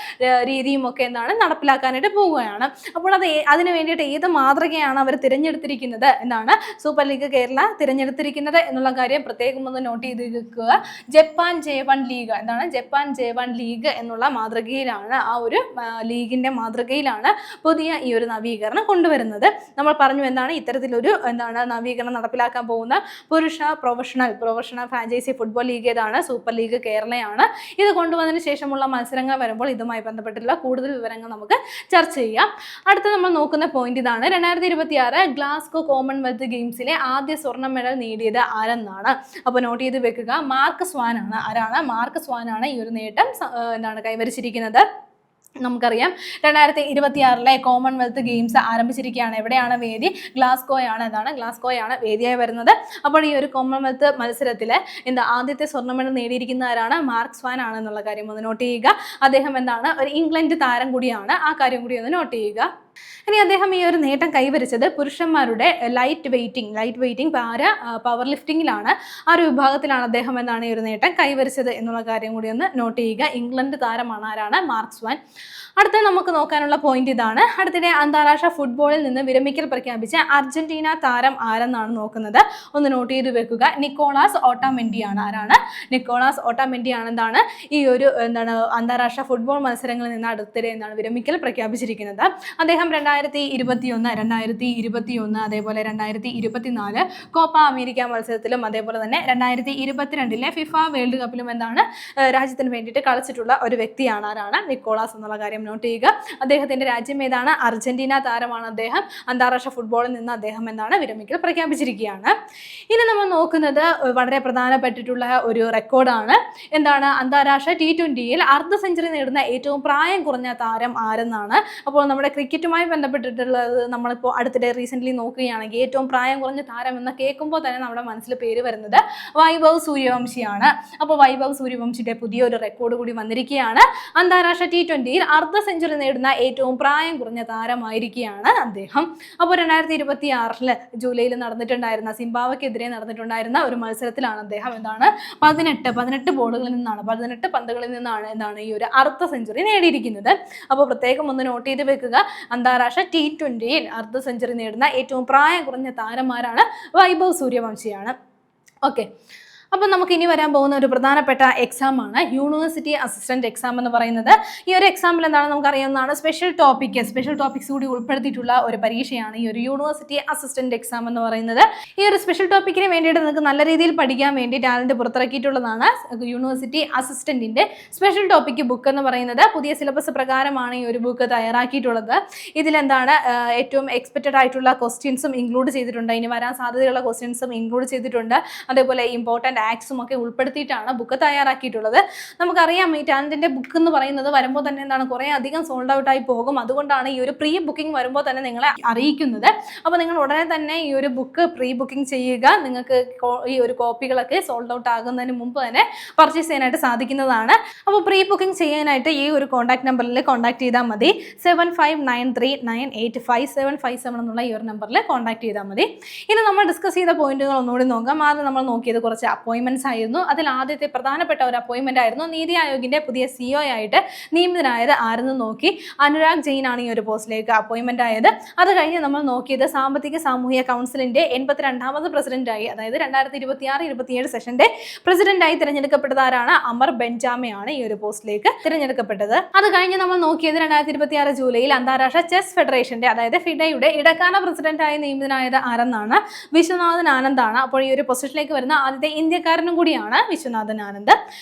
രീതിയും ഒക്കെ എന്താണ് നടപ്പിലാക്കാനായിട്ട് പോവുകയാണ്. അപ്പോൾ അതിന് വേണ്ടിയിട്ട് ഏത് മാതൃകയാണ് അവർ തിരഞ്ഞെടുത്തിരിക്കുന്നത് എന്താണ് സൂപ്പർ ലീഗ് കേരള തിരഞ്ഞെടുത്തിരിക്കുന്നത് എന്നുള്ള കാര്യം പ്രത്യേകം ഒന്ന് നോട്ട് ചെയ്ത് വെക്കുക. ജപ്പാൻ J1 ലീഗ് എന്താണ് ജപ്പാൻ J1 ലീഗ് എന്നുള്ള മാതൃകയിലാണ് ആ ഒരു ലീഗിന്റെ മാതൃകയിലാണ് പുതിയ ഈ ഒരു നവീകരണം കൊണ്ടുവരുന്നത്. നമ്മൾ പറഞ്ഞു എന്താണ് ഇത്തരത്തിലൊരു എന്താണ് നവീകരണം നടപ്പിലാക്കാൻ പോകുന്ന പുരുഷ പ്രൊഫഷണൽ ഫ്രാഞ്ചൈസി ഫുട്ബോൾ ലീഗ് ഏതാണ്? സൂപ്പർ ലീഗ് കേരളയാണ്. ഇത് കൊണ്ടുവന്നതിന് ശേഷമുള്ള മത്സരങ്ങൾ വരുമ്പോൾ ഇതുമായി ബന്ധപ്പെട്ടുള്ള കൂടുതൽ വിവരങ്ങൾ നമുക്ക് ചർച്ച ചെയ്യാം. അടുത്ത നമ്മൾ നോക്കുന്ന പോയിന്റ് ഇതാണ്. 2026 ഗ്ലാസ്ഗോ കോമൺവെൽത്ത് ഗെയിംസിലെ ആദ്യ സ്വർണ്ണ മെഡൽ നേടിയത് ആരെന്നാണ്. അപ്പോൾ നോട്ട് ചെയ്ത് വെക്കുക. മാർക്ക് സ്വാൻ ആണ്. ആരാണ്? മാർക്ക് സ്വാൻ ആണ് ഈ ഒരു നേട്ടം എന്താണ് കൈവരിച്ചിരിക്കുന്നത്. നമുക്കറിയാം 2026 കോമൺവെൽത്ത് ഗെയിംസ് ആരംഭിച്ചിരിക്കുകയാണ്. എവിടെയാണ് വേദി? ഗ്ലാസ്ഗോയാണ്. ഗ്ലാസ്ഗോയാണ് വേദിയായി വരുന്നത്. അപ്പോൾ ഈ ഒരു കോമൺവെൽത്ത് മത്സരത്തിൽ ആദ്യത്തെ സ്വർണ്ണ മെഡൽ നേടിയിരിക്കുന്ന ആരാണ്? മാർക്ക് സ്വാൻ ആണെന്നുള്ള കാര്യം ഒന്ന് നോട്ട് ചെയ്യുക. അദ്ദേഹം എന്താണ് ഒരു ഇംഗ്ലണ്ട് താരം കൂടിയാണ്. ആ കാര്യം കൂടി ഒന്ന് നോട്ട് ചെയ്യുക. ഇനി അദ്ദേഹം ഈ ഒരു നേട്ടം കൈവരിച്ചത് പുരുഷന്മാരുടെ ലൈറ്റ് വെയിറ്റിംഗ് പവർ ലിഫ്റ്റിംഗിലാണ്. ആ ഒരു വിഭാഗത്തിലാണ് അദ്ദേഹം എന്താണ് ഈ ഒരു നേട്ടം കൈവരിച്ചത് എന്നുള്ള കാര്യം കൂടി ഒന്ന് നോട്ട് ചെയ്യുക. ഇംഗ്ലണ്ട് താരമാണ്. ആരാണ്? Mark swan. അടുത്ത നമുക്ക് നോക്കാനുള്ള പോയിന്റ് ഇതാണ്. അടുത്തിടെ അന്താരാഷ്ട്ര ഫുട്ബോളിൽ നിന്ന് വിരമിക്കൽ പ്രഖ്യാപിച്ച അർജന്റീന താരം ആരെന്നാണ് നോക്കുന്നത്. ഒന്ന് നോട്ട് ചെയ്ത് വെക്കുക. നിക്കോളാസ് ഓട്ടാമെൻഡി ആണ്. ആരാണ്? നിക്കോളാസ് ഓട്ടാമെൻഡി ആണ് എന്താണ് ഈ ഒരു അന്താരാഷ്ട്ര ഫുട്ബോൾ മത്സരങ്ങളിൽ നിന്ന് അടുത്തിടെ വിരമിക്കൽ പ്രഖ്യാപിച്ചിരിക്കുന്നത്. അദ്ദേഹം 2021 അതേപോലെ 2024 കോപ്പ അമേരിക്ക മത്സരത്തിലും അതേപോലെ തന്നെ 2022 ഫിഫ വേൾഡ് കപ്പിലും രാജ്യത്തിന് വേണ്ടിയിട്ട് കളിച്ചിട്ടുള്ള ഒരു വ്യക്തിയാണ്. ആരാണ്? നിക്കോളാസ് എന്നുള്ള കാര്യം നോട്ട് ചെയ്യുക. അദ്ദേഹത്തിന്റെ രാജ്യം ഏതാണ്? അർജന്റീന താരമാണ്. അദ്ദേഹം അന്താരാഷ്ട്ര ഫുട്ബോളിൽ നിന്ന് അദ്ദേഹം വിരമിക്കൽ പ്രഖ്യാപിച്ചിരിക്കുകയാണ്. ഇനി നമ്മൾ നോക്കുന്നത് വളരെ പ്രധാനപ്പെട്ടിട്ടുള്ള ഒരു റെക്കോർഡാണ്. അന്താരാഷ്ട്ര T20 അർദ്ധ സെഞ്ചുറി നേടുന്ന ഏറ്റവും പ്രായം കുറഞ്ഞ താരം ആരെന്നാണ്. അപ്പോൾ നമ്മുടെ ക്രിക്കറ്റുമായി ബന്ധപ്പെട്ടിട്ടുള്ളത് നമ്മളിപ്പോൾ അടുത്തിടെ റീസെന്റ് നോക്കുകയാണെങ്കിൽ ഏറ്റവും പ്രായം കുറഞ്ഞ താരം എന്ന് കേൾക്കുമ്പോൾ തന്നെ നമ്മുടെ മനസ്സിൽ പേര് വരുന്നത് വൈഭവ് സൂര്യവംശിയാണ്. അപ്പോൾ വൈഭവ് സൂര്യവംശിയുടെ പുതിയൊരു റെക്കോർഡ് കൂടി വന്നിരിക്കുകയാണ്. അന്താരാഷ്ട്ര T20 അർദ്ധ സെഞ്ചുറി നേടുന്ന ഏറ്റവും പ്രായം കുറഞ്ഞ താരമായിരിക്കുകയാണ് അദ്ദേഹം. അപ്പോൾ 2026 ജൂലൈയിൽ നടന്നിട്ടുണ്ടായിരുന്ന സിംബാബ്വെക്കെതിരെ നടന്നിട്ടുണ്ടായിരുന്ന ഒരു മത്സരത്തിലാണ് അദ്ദേഹം 18 ബോളുകളിൽ നിന്നാണ് 18 പന്തുകളിൽ നിന്നാണ് ഈ ഒരു അർദ്ധ സെഞ്ചുറി നേടിയിരിക്കുന്നത്. അപ്പോൾ പ്രത്യേകം ഒന്ന് നോട്ട് ചെയ്ത് വെക്കുക. അന്താരാഷ്ട്ര T20 അർദ്ധ സെഞ്ചുറി നേടുന്ന ഏറ്റവും പ്രായം കുറഞ്ഞ താരമാരാണ്? വൈഭവ് സൂര്യവംശിയാണ്. ഓക്കെ. അപ്പോൾ നമുക്ക് ഇനി വരാൻ പോകുന്ന ഒരു പ്രധാനപ്പെട്ട എക്സാം ആണ് യൂണിവേഴ്സിറ്റി അസിസ്റ്റന്റ് എക്സാം എന്ന് പറയുന്നത്. ഈ ഒരു എക്സാമിൽ നമുക്കറിയാവുന്നതാണ് സ്പെഷ്യൽ ടോപ്പിക്സ് കൂടി ഉൾപ്പെടുത്തിയിട്ടുള്ള ഒരു പരീക്ഷയാണ് ഈ ഒരു യൂണിവേഴ്സിറ്റി അസിസ്റ്റന്റ് എക്സാം എന്ന് പറയുന്നത്. ഈ ഒരു സ്പെഷ്യൽ ടോപ്പിക്കിന് വേണ്ടിയിട്ട് നിങ്ങൾക്ക് നല്ല രീതിയിൽ പഠിക്കാൻ വേണ്ടി ടാലന്റ് പുറത്തിറക്കിയിട്ടുള്ളതാണ് യൂണിവേഴ്സിറ്റി അസിസ്റ്റന്റിന്റെ സ്പെഷ്യൽ ടോപ്പിക് ബുക്ക് എന്ന് പറയുന്നത്. പുതിയ സിലബസ് പ്രകാരമാണ് ഈ ഒരു ബുക്ക് തയ്യാറാക്കിയിട്ടുള്ളത്. ഇതിൽ ഏറ്റവും എക്സ്പെക്റ്റഡ് ആയിട്ടുള്ള ക്വസ്റ്റ്യൻസും ഇൻക്ലൂഡ് ചെയ്തിട്ടുണ്ട്. ഇനി വരാൻ സാധ്യതയുള്ള ക്വസ്റ്റ്യൻസും ഇൻക്ലൂഡ് ചെയ്തിട്ടുണ്ട്. അതേപോലെ ഇമ്പോർട്ടൻറ്റ് ആക്സും ഒക്കെ ഉൾപ്പെടുത്തിയിട്ടാണ് ബുക്ക് തയ്യാറാക്കിയിട്ടുള്ളത്. നമുക്കറിയാം ഈ ടാലന്റിന്റെ ബുക്ക് എന്ന് പറയുന്നത് വരുമ്പോൾ തന്നെ കുറേ അധികം സോൾഡ് ഔട്ട് ആയി പോകും. അതുകൊണ്ടാണ് ഈ ഒരു പ്രീ ബുക്കിംഗ് വരുമ്പോൾ തന്നെ നിങ്ങളെ അറിയിക്കുന്നത്. അപ്പോൾ നിങ്ങൾ ഉടനെ തന്നെ ഈ ഒരു ബുക്ക് പ്രീ ബുക്കിംഗ് ചെയ്യുക. നിങ്ങൾക്ക് ഈ ഒരു കോപ്പികളൊക്കെ സോൾഡ് ഔട്ട് ആകുന്നതിന് മുമ്പ് തന്നെ പർച്ചേസ് ചെയ്യാനായിട്ട് സാധിക്കുന്നതാണ്. അപ്പോൾ പ്രീ ബുക്കിംഗ് ചെയ്യാനായിട്ട് ഈ ഒരു കോൺടാക്ട് നമ്പറിൽ കോൺടാക്ട് ചെയ്താൽ മതി. 7593985757 എന്നുള്ള ഈ ഒരു നമ്പറിൽ കോൺടാക്ട് ചെയ്താൽ മതി. ഇനി നമ്മൾ ഡിസ്കസ് ചെയ്ത പോയിന്റുകൾ ഒന്നുകൂടി നോക്കാം. ആദ്യം നമ്മൾ നോക്കിയത് കുറച്ച് അപ്പോയിൻമെന്റ്സ് ആയിരുന്നു. അതിൽ ആദ്യത്തെ പ്രധാനപ്പെട്ട ഒരു അപ്പോയിൻമെന്റ് ആയിരുന്നു നീതി ആയോഗിന്റെ പുതിയ CEO ആയിട്ട് നിയമിതനായത് ആരെന്ന് നോക്കി. അനുരാഗ് ജെയിൻ ആണ് ഈ ഒരു പോസ്റ്റിലേക്ക് അപ്പോയിൻമെന്റ് ആയത്. അത് കഴിഞ്ഞ് നമ്മൾ നോക്കിയത് സാമ്പത്തിക സാമൂഹിക കൗൺസിലിന്റെ 82ാമത് പ്രസിഡന്റായി, അതായത് 2026-27 സെഷന്റെ പ്രസിഡന്റായി തിരഞ്ഞെടുക്കപ്പെട്ടത് ആരാണ്? അമർ ബെഞ്ചാമയാണ് ഈ ഒരു പോസ്റ്റിലേക്ക് തിരഞ്ഞെടുക്കപ്പെട്ടത്. അത് കഴിഞ്ഞ് നമ്മൾ നോക്കിയത് 2026 ജൂലൈയിൽ അന്താരാഷ്ട്ര ചെസ് ഫെഡറേഷന്റെ, അതായത് ഫിഡയുടെ ഇടക്കാല പ്രസിഡന്റായി നിയമിതനായത് ആരെന്നാണ്? വിശ്വനാഥൻ ആനന്ദാണ്. അപ്പോൾ ഈ ഒരു പൊസിഷനിലേക്ക് വരുന്ന ആദ്യത്തെ ഇന്ത്യൻ ഇന്ത്യക്കാരനും കൂടിയാണ് വിശ്വനാഥൻ ആനന്ദ്.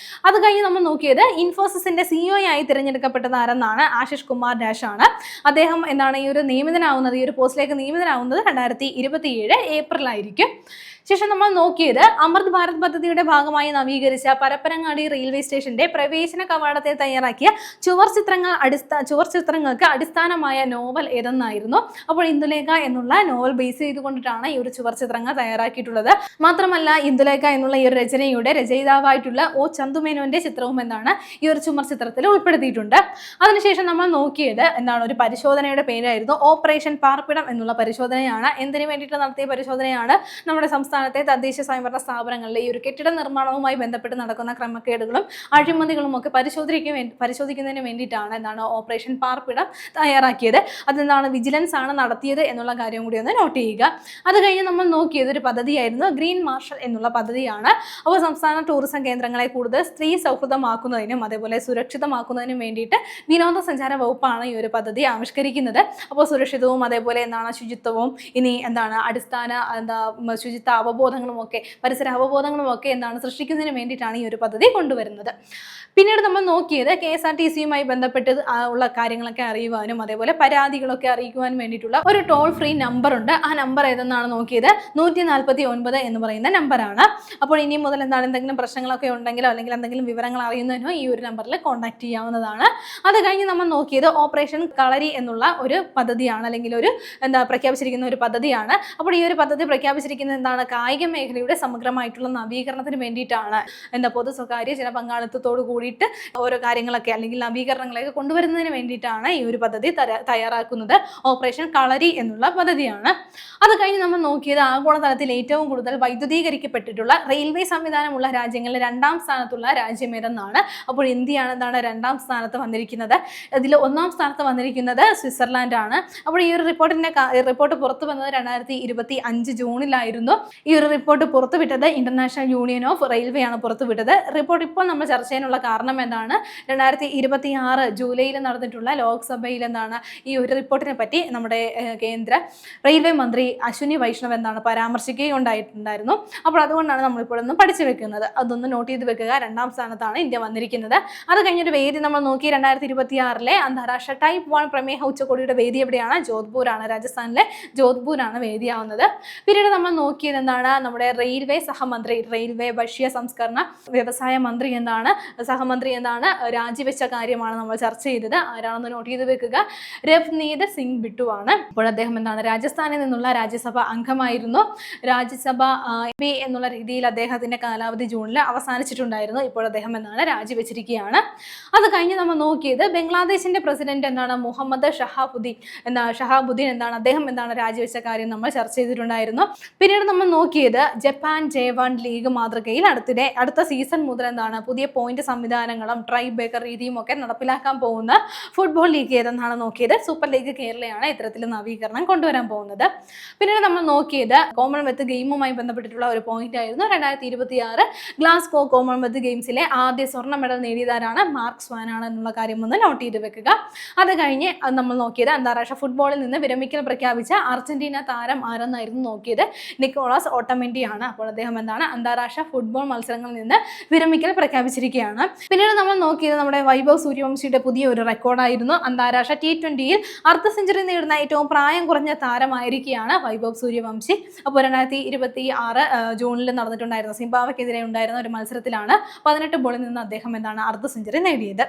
അത് കഴിഞ്ഞ് നമ്മൾ നോക്കിയത് ഇൻഫോസിസിന്റെ സിഇഒ ആയി തിരഞ്ഞെടുക്കപ്പെട്ടത് ആരെന്നാണ്. ആശിഷ് കുമാർ ഡാഷ് ആണ്. അദ്ദേഹം എന്താണ് ഈ ഒരു പോസ്റ്റിലേക്ക് നിയമിതനാവുന്നത് 2027 ഏപ്രിലായിരിക്കും. ശേഷം നമ്മൾ നോക്കിയത് അമൃത് ഭാരത് പദ്ധതിയുടെ ഭാഗമായി നവീകരിച്ച പരപ്പനങ്ങാടി റെയിൽവേ സ്റ്റേഷന്റെ പ്രവേശന കവാടത്തെ തയ്യാറാക്കിയ ചുവർ ചിത്രങ്ങൾക്ക് അടിസ്ഥാനമായ നോവൽ ഏതെന്നായിരുന്നു. അപ്പോൾ ഇന്ദുലേഖ എന്നുള്ള നോവൽ ബേസ് ചെയ്തുകൊണ്ടിട്ടാണ് ഈ ഒരു ചുവർ ചിത്രങ്ങൾ തയ്യാറാക്കിയിട്ടുള്ളത്. മാത്രമല്ല ഇന്ദുലേഖ എന്നുള്ള ഈ ഒരു രചനയുടെ രചയിതാവായിട്ടുള്ള ഒ ചന്തുമേനോന്റെ ചിത്രവും എന്താണ് ഈ ഒരു ചുമർ ചിത്രത്തിൽ ഉൾപ്പെടുത്തിയിട്ടുണ്ട്. അതിനുശേഷം നമ്മൾ നോക്കിയത് എന്താണ് ഒരു പരിശോധനയുടെ പേരായിരുന്നു ഓപ്പറേഷൻ പാർപ്പിടം എന്നുള്ള പരിശോധനയാണ്. എന്തിനു വേണ്ടിയിട്ട് നടത്തിയ പരിശോധനയാണ്? നമ്മുടെ സംസ്ഥാനത്തെ തദ്ദേശ സ്വയംഭരണ സ്ഥാപനങ്ങളിലെ ഈ ഒരു കെട്ടിട നിർമ്മാണവുമായി ബന്ധപ്പെട്ട് നടക്കുന്ന ക്രമക്കേടുകളും അഴിമതികളും ഒക്കെ പരിശോധിക്കുന്നതിന് വേണ്ടിയിട്ടാണ് എന്താണ് ഓപ്പറേഷൻ പാർപ്പിടം തയ്യാറാക്കിയത്. അതെന്താണ് വിജിലൻസ് ആണ് നടത്തിയത് എന്നുള്ള കാര്യം കൂടി ഒന്ന് നോട്ട് ചെയ്യുക. അത് കഴിഞ്ഞ് നമ്മൾ നോക്കിയത് ഒരു പദ്ധതിയായിരുന്നു ഗ്രീൻ മാർഷൽ എന്നുള്ള പദ്ധതിയാണ്. അപ്പോൾ സംസ്ഥാന ടൂറിസം കേന്ദ്രങ്ങളെ കൂടുതൽ സ്ത്രീ സൗഹൃദമാക്കുന്നതിനും അതേപോലെ സുരക്ഷിതമാക്കുന്നതിനും വേണ്ടിയിട്ട് വിനോദസഞ്ചാര വകുപ്പാണ് ഈ ഒരു പദ്ധതി ആവിഷ്കരിക്കുന്നത്. അപ്പോൾ സുരക്ഷിതവും അതേപോലെ എന്താണ് ശുചിത്വവും ഇനി എന്താണ് അടിസ്ഥാന ശുചിത്വ അവബോധങ്ങളും ഒക്കെ പരിസര അവബോധങ്ങളും ഒക്കെ എന്താണ് സൃഷ്ടിക്കുന്നതിന് വേണ്ടിയിട്ടാണ് ഈ ഒരു പദ്ധതി കൊണ്ടുവരുന്നത്. പിന്നീട് നമ്മൾ നോക്കിയത് KSRTCയുമായി ബന്ധപ്പെട്ട് ഉള്ള കാര്യങ്ങളൊക്കെ അറിയുവാനും അതേപോലെ പരാതികളൊക്കെ അറിയിക്കുവാനും വേണ്ടിയിട്ടുള്ള ഒരു ടോൾ ഫ്രീ നമ്പർ ഉണ്ട്. ആ നമ്പർ ഏതെന്നാണ് നോക്കിയത് 149 എന്ന് പറയുന്ന നമ്പറാണ്. അപ്പോൾ ഇനി മുതൽ എന്താണ് എന്തെങ്കിലും പ്രശ്നങ്ങളൊക്കെ ഉണ്ടെങ്കിലോ അല്ലെങ്കിൽ എന്തെങ്കിലും വിവരങ്ങൾ അറിയുന്നതിനോ ഈ ഒരു നമ്പറിൽ കോൺടാക്ട് ചെയ്യാവുന്നതാണ്. അത് കഴിഞ്ഞ് നമ്മൾ നോക്കിയത് ഓപ്പറേഷൻ കളരി എന്നുള്ള ഒരു പദ്ധതിയാണ്, അല്ലെങ്കിൽ ഒരു പ്രഖ്യാപിച്ചിരിക്കുന്ന ഒരു പദ്ധതിയാണ്. അപ്പോൾ ഈ ഒരു പദ്ധതി പ്രഖ്യാപിച്ചിരിക്കുന്നത് എന്താണ്? കായിക മേഖലയുടെ സമഗ്രമായിട്ടുള്ള നവീകരണത്തിന് വേണ്ടിയിട്ടാണ്. പൊതു സ്വകാര്യ ജനപങ്കാളിത്തത്തോട് കൂടിയിട്ട് ഓരോ കാര്യങ്ങളൊക്കെ അല്ലെങ്കിൽ നവീകരണങ്ങളൊക്കെ കൊണ്ടുവരുന്നതിന് വേണ്ടിയിട്ടാണ് ഈ ഒരു പദ്ധതി തയ്യാറാക്കുന്നത്. ഓപ്പറേഷൻ കളരി എന്നുള്ള പദ്ധതിയാണ്. അത് കഴിഞ്ഞ് നമ്മൾ നോക്കിയത് ആഗോളതലത്തിൽ ഏറ്റവും കൂടുതൽ വൈദ്യുതീകരിക്കപ്പെട്ടിട്ടുള്ള റെയിൽവേ സംവിധാനമുള്ള രാജ്യങ്ങളിൽ 2ാം സ്ഥാനത്തുള്ള രാജ്യം ഏതെന്നാണ്. അപ്പോൾ ഇന്ത്യയാണ് എന്താണ് 2ാം സ്ഥാനത്ത് വന്നിരിക്കുന്നത്. ഇതിൽ 1ാം സ്ഥാനത്ത് വന്നിരിക്കുന്നത് സ്വിറ്റ്സർലാൻഡ് ആണ്. അപ്പോൾ ഈ ഒരു റിപ്പോർട്ട് പുറത്തു വന്നത് 2025 ജൂണിലായിരുന്നു. ഈ ഒരു റിപ്പോർട്ട് പുറത്തുവിട്ടത് ഇന്റർനാഷണൽ യൂണിയൻ ഓഫ് റെയിൽവേ ആണ് പുറത്തുവിട്ടത്. റിപ്പോർട്ട് ഇപ്പോൾ നമ്മൾ ചർച്ച ചെയ്യാനുള്ള കാരണം എന്താണ്? 2026 ജൂലൈയിൽ നടന്നിട്ടുള്ള ലോക്സഭയിൽ എന്താണ് ഈ ഒരു റിപ്പോർട്ടിനെ പറ്റി നമ്മുടെ കേന്ദ്ര റെയിൽവേ മന്ത്രി അശ്വിനി വൈഷ്ണവ് എന്താണ് പരാമർശിക്കുകയുണ്ടായിട്ടുണ്ടായിരുന്നു. അപ്പോൾ അതുകൊണ്ടാണ് നമ്മളിപ്പോൾ ഒന്ന് പഠിച്ചു വെക്കുന്നത്. അതൊന്ന് നോട്ട് ചെയ്ത് വെക്കുക. 2ാം സ്ഥാനത്താണ് ഇന്ത്യ വന്നിരിക്കുന്നത്. അത് കഴിഞ്ഞൊരു വേദി നമ്മൾ നോക്കി 2026 അന്താരാഷ്ട്ര ടൈപ്പ് 1 പ്രമേഹ ഉച്ചകോടിയുടെ വേദി എവിടെയാണ്? ജോധ്പൂരാണ്. രാജസ്ഥാനിലെ ജോധ്പൂരാണ് വേദിയാവുന്നത്. പിന്നീട് നമ്മൾ നോക്കിയത് എന്താണ്? നമ്മുടെ റെയിൽവേ സഹമന്ത്രി, റെയിൽവേ ഭക്ഷ്യ സംസ്കരണ വ്യവസായ മന്ത്രി സഹമന്ത്രി രാജിവെച്ച കാര്യമാണ് നമ്മൾ ചർച്ച ചെയ്തത്. ആരാണെന്ന് നോട്ട് ചെയ്ത് വെക്കുക. രവ്നീത് സിംഗ് ബിട്ടു ആണ്. അപ്പോൾ അദ്ദേഹം രാജസ്ഥാനിൽ നിന്നുള്ള രാജ്യസഭ അംഗമായിരുന്നു. രാജ്യസഭ MP എന്നുള്ള രീതിയിൽ അദ്ദേഹത്തിന്റെ കാലാവധി ജൂണിൽ അവസാനിച്ചിട്ടുണ്ടായിരുന്നു. ഇപ്പോൾ അദ്ദേഹം രാജിവെച്ചിരിക്കുകയാണ്. അത് കഴിഞ്ഞ് നമ്മൾ നോക്കിയത് ബംഗ്ലാദേശിന്റെ പ്രസിഡന്റ് മുഹമ്മദ് ഷഹാബുദ്ദീൻ അദ്ദേഹം രാജിവെച്ച കാര്യം നമ്മൾ ചർച്ച ചെയ്തിട്ടുണ്ടായിരുന്നു. പിന്നീട് നമ്മൾ നോക്കിയത് ജപ്പാൻ J1 ലീഗ് മാതൃകയിൽ അടുത്ത സീസൺ മുതൽ പുതിയ പോയിന്റ് സംവിധാനങ്ങളും ട്രൈ ബേക്കർ രീതിയും ഒക്കെ നടപ്പിലാക്കാൻ പോകുന്ന ഫുട്ബോൾ ലീഗ് ഏതെന്നാണ് നോക്കിയത്. സൂപ്പർ ലീഗ് കേരളയാണ് ഇത്തരത്തിൽ നവീകരണം കൊണ്ടുവരാൻ പോകുന്നത്. പിന്നീട് നമ്മൾ നോക്കിയത് കോമൺവെൽത്ത് ഗെയിമുമായി ബന്ധപ്പെട്ടിട്ടുള്ള ഒരു പോയിന്റ് ആയിരുന്നു. 2026 ഗ്ലാസ്ഗോ കോമൺവെൽത്ത് ഗെയിംസിലെ ആദ്യ സ്വർണ്ണ മെഡൽ നേടിയതാരാണ്? മാർക്ക് സ്വാൻ ആണ് എന്നുള്ള കാര്യം ഒന്ന് നോട്ട് ചെയ്ത് വെക്കുക. അത് കഴിഞ്ഞ് നമ്മൾ നോക്കിയത് അന്താരാഷ്ട്ര ഫുട്ബോളിൽ നിന്ന് വിരമിക്കൽ പ്രഖ്യാപിച്ച അർജന്റീന താരം ആരെന്നായിരുന്നു നോക്കിയത്. നിക്കോളാസ് ഓട്ടമെന്റി ആണ്. അപ്പോൾ അദ്ദേഹം അന്താരാഷ്ട്ര ഫുട്ബോൾ മത്സരങ്ങളിൽ നിന്ന് വിരമിക്കൽ പ്രഖ്യാപിച്ചിരിക്കുകയാണ്. പിന്നീട് നമ്മൾ നോക്കിയത് നമ്മുടെ വൈഭവ് സൂര്യവംശിയുടെ പുതിയ ഒരു റെക്കോർഡായിരുന്നു. അന്താരാഷ്ട്ര T20 അർദ്ധ സെഞ്ചുറി നേടുന്ന ഏറ്റവും പ്രായം കുറഞ്ഞ താരമായിരിക്കുകയാണ് വൈഭവ് സൂര്യവംശി. അപ്പോൾ 2026 ജൂണിൽ നടന്നിട്ടുണ്ടായിരുന്ന സിംബാബ്വെക്കെതിരെ ഉണ്ടായിരുന്ന ഒരു മത്സരത്തിലാണ് 18 ബോളിൽ നിന്ന് അദ്ദേഹം അർദ്ധ സെഞ്ചുറി നേടിയത്.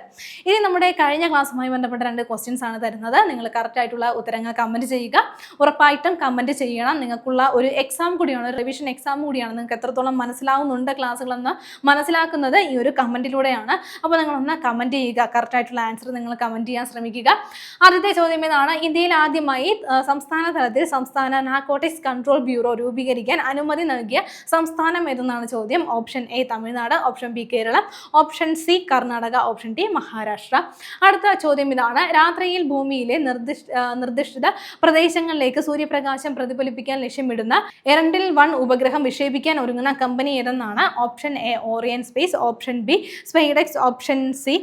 ഇനി നമ്മുടെ കഴിഞ്ഞ ക്ലാസ്സുമായി ബന്ധപ്പെട്ട 2 ക്വസ്റ്റ്യൻസ് ആണ് തരുന്നത്. നിങ്ങൾ കറക്റ്റ് ആയിട്ടുള്ള ഉത്തരങ്ങൾ കമന്റ് ചെയ്യുക. ഉറപ്പായിട്ടും കമന്റ് ചെയ്യണം. നിങ്ങൾക്കുള്ള ഒരു എക്സാം കൂടിയാണ്, റിവിഷൻ എക്സാം കൂടിയാണ്. നിങ്ങൾക്ക് എത്രത്തോളം മനസ്സിലാവുന്നുണ്ട് ക്ലാസ്സുകളെന്ന് മനസ്സിലാക്കുന്നത് ഈ ഒരു കമന്റിലൂടെയാണ്. അപ്പോൾ നിങ്ങളൊന്ന് കമന്റ് ചെയ്യുക. കറക്റ്റ് ആയിട്ടുള്ള ആൻസർ നിങ്ങൾ കമന്റ് ചെയ്യാൻ ശ്രമിക്കുക. ആദ്യത്തെ ചോദ്യം ഏതാണ്? ഇന്ത്യയിൽ ആദ്യമായി സംസ്ഥാന തലത്തിൽ സംസ്ഥാന നാർക്കോട്ടിക്സ് കൺട്രോൾ ബ്യൂറോ രൂപീകരിക്കാൻ അനുമതി നൽകിയ സംസ്ഥാനം ഏതെന്നാണ് ചോദ്യം. Option A Tamil Nadu, option B Keralam, option C Karnataka, option D Maharashtra. അടുത്ത ചോദ്യം ഇതാണ്: രാത്രിയിൽ ഭൂമിയിലെ നിർദ്ദിഷ്ട പ്രദേശങ്ങളിലേക്ക് സൂര്യപ്രകാശം പ്രതിഫലിപ്പിക്കാൻ ലക്ഷ്യമിടുന്ന എരണ്ടിൽ 1 ഉപഗ്രഹം വിക്ഷേപിക്കാൻ ഒരുങ്ങുന്ന കമ്പനി ഏതെന്നാണ്? Option A Orion Space, option B Spadex, option C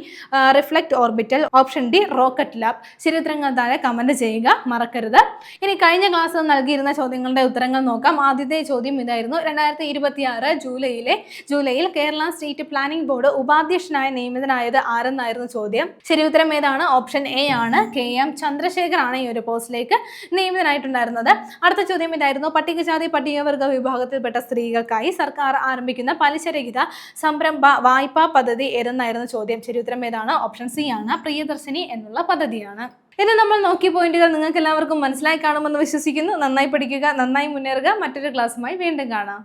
Reflect Orbital, option D Rocket Lab. ശരിയുത്തരങ്ങൾ താഴെ കമന്റ് ചെയ്യുക മറക്കരുത്. ഇനി കഴിഞ്ഞ ക്ലാസ്സിൽ നൽകിയിരുന്ന ചോദ്യങ്ങളുടെ ഉത്തരങ്ങൾ നോക്കാം. ആദ്യത്തെ ചോദ്യം ഇതായിരുന്നു. 2026 ജൂലൈയിൽ കേരള സ്റ്റേറ്റ് പ്ലാനിംഗ് ബോർഡ് ഉപാധ്യക്ഷനായി നിയമിതനായത് ആരെന്നായിരുന്നു ചോദ്യം. ശരിയുത്തരം ഏതാണ്? ഓപ്ഷൻ എ ആണ്. KM ചന്ദ്രശേഖർ ആണ് ഈ ഒരു പോസ്റ്റിലേക്ക് നിയമിതനായിട്ടുണ്ടായിരുന്നത്. അടുത്ത ചോദ്യം ഇതായിരുന്നു. പട്ടികജാതി പട്ടികവർഗ വിഭാഗത്തിൽപ്പെട്ട സ്ത്രീകൾക്കായി സർക്കാർ ആരംഭിക്കുന്ന പലിശരഹിത സംരംഭ വായ്പാ പദ്ധതി ഏതെന്നായിരുന്നു ചോദ്യം. ശരിയുത്തരം ഏതാണ്? ഓപ്ഷൻ സി ആണ്. പ്രിയദർശിനി എന്നുള്ള പദ്ധതിയാണ്. ഇനി നമ്മൾ നോക്കിയ പോയിന്റുകൾ നിങ്ങൾക്ക് എല്ലാവർക്കും മനസ്സിലായി കാണുമെന്ന് വിശ്വസിക്കുന്നു. നന്നായി പഠിക്കുക, നന്നായി മുന്നേറുക. മറ്റൊരു ക്ലാസ്സുമായി വീണ്ടും കാണാം.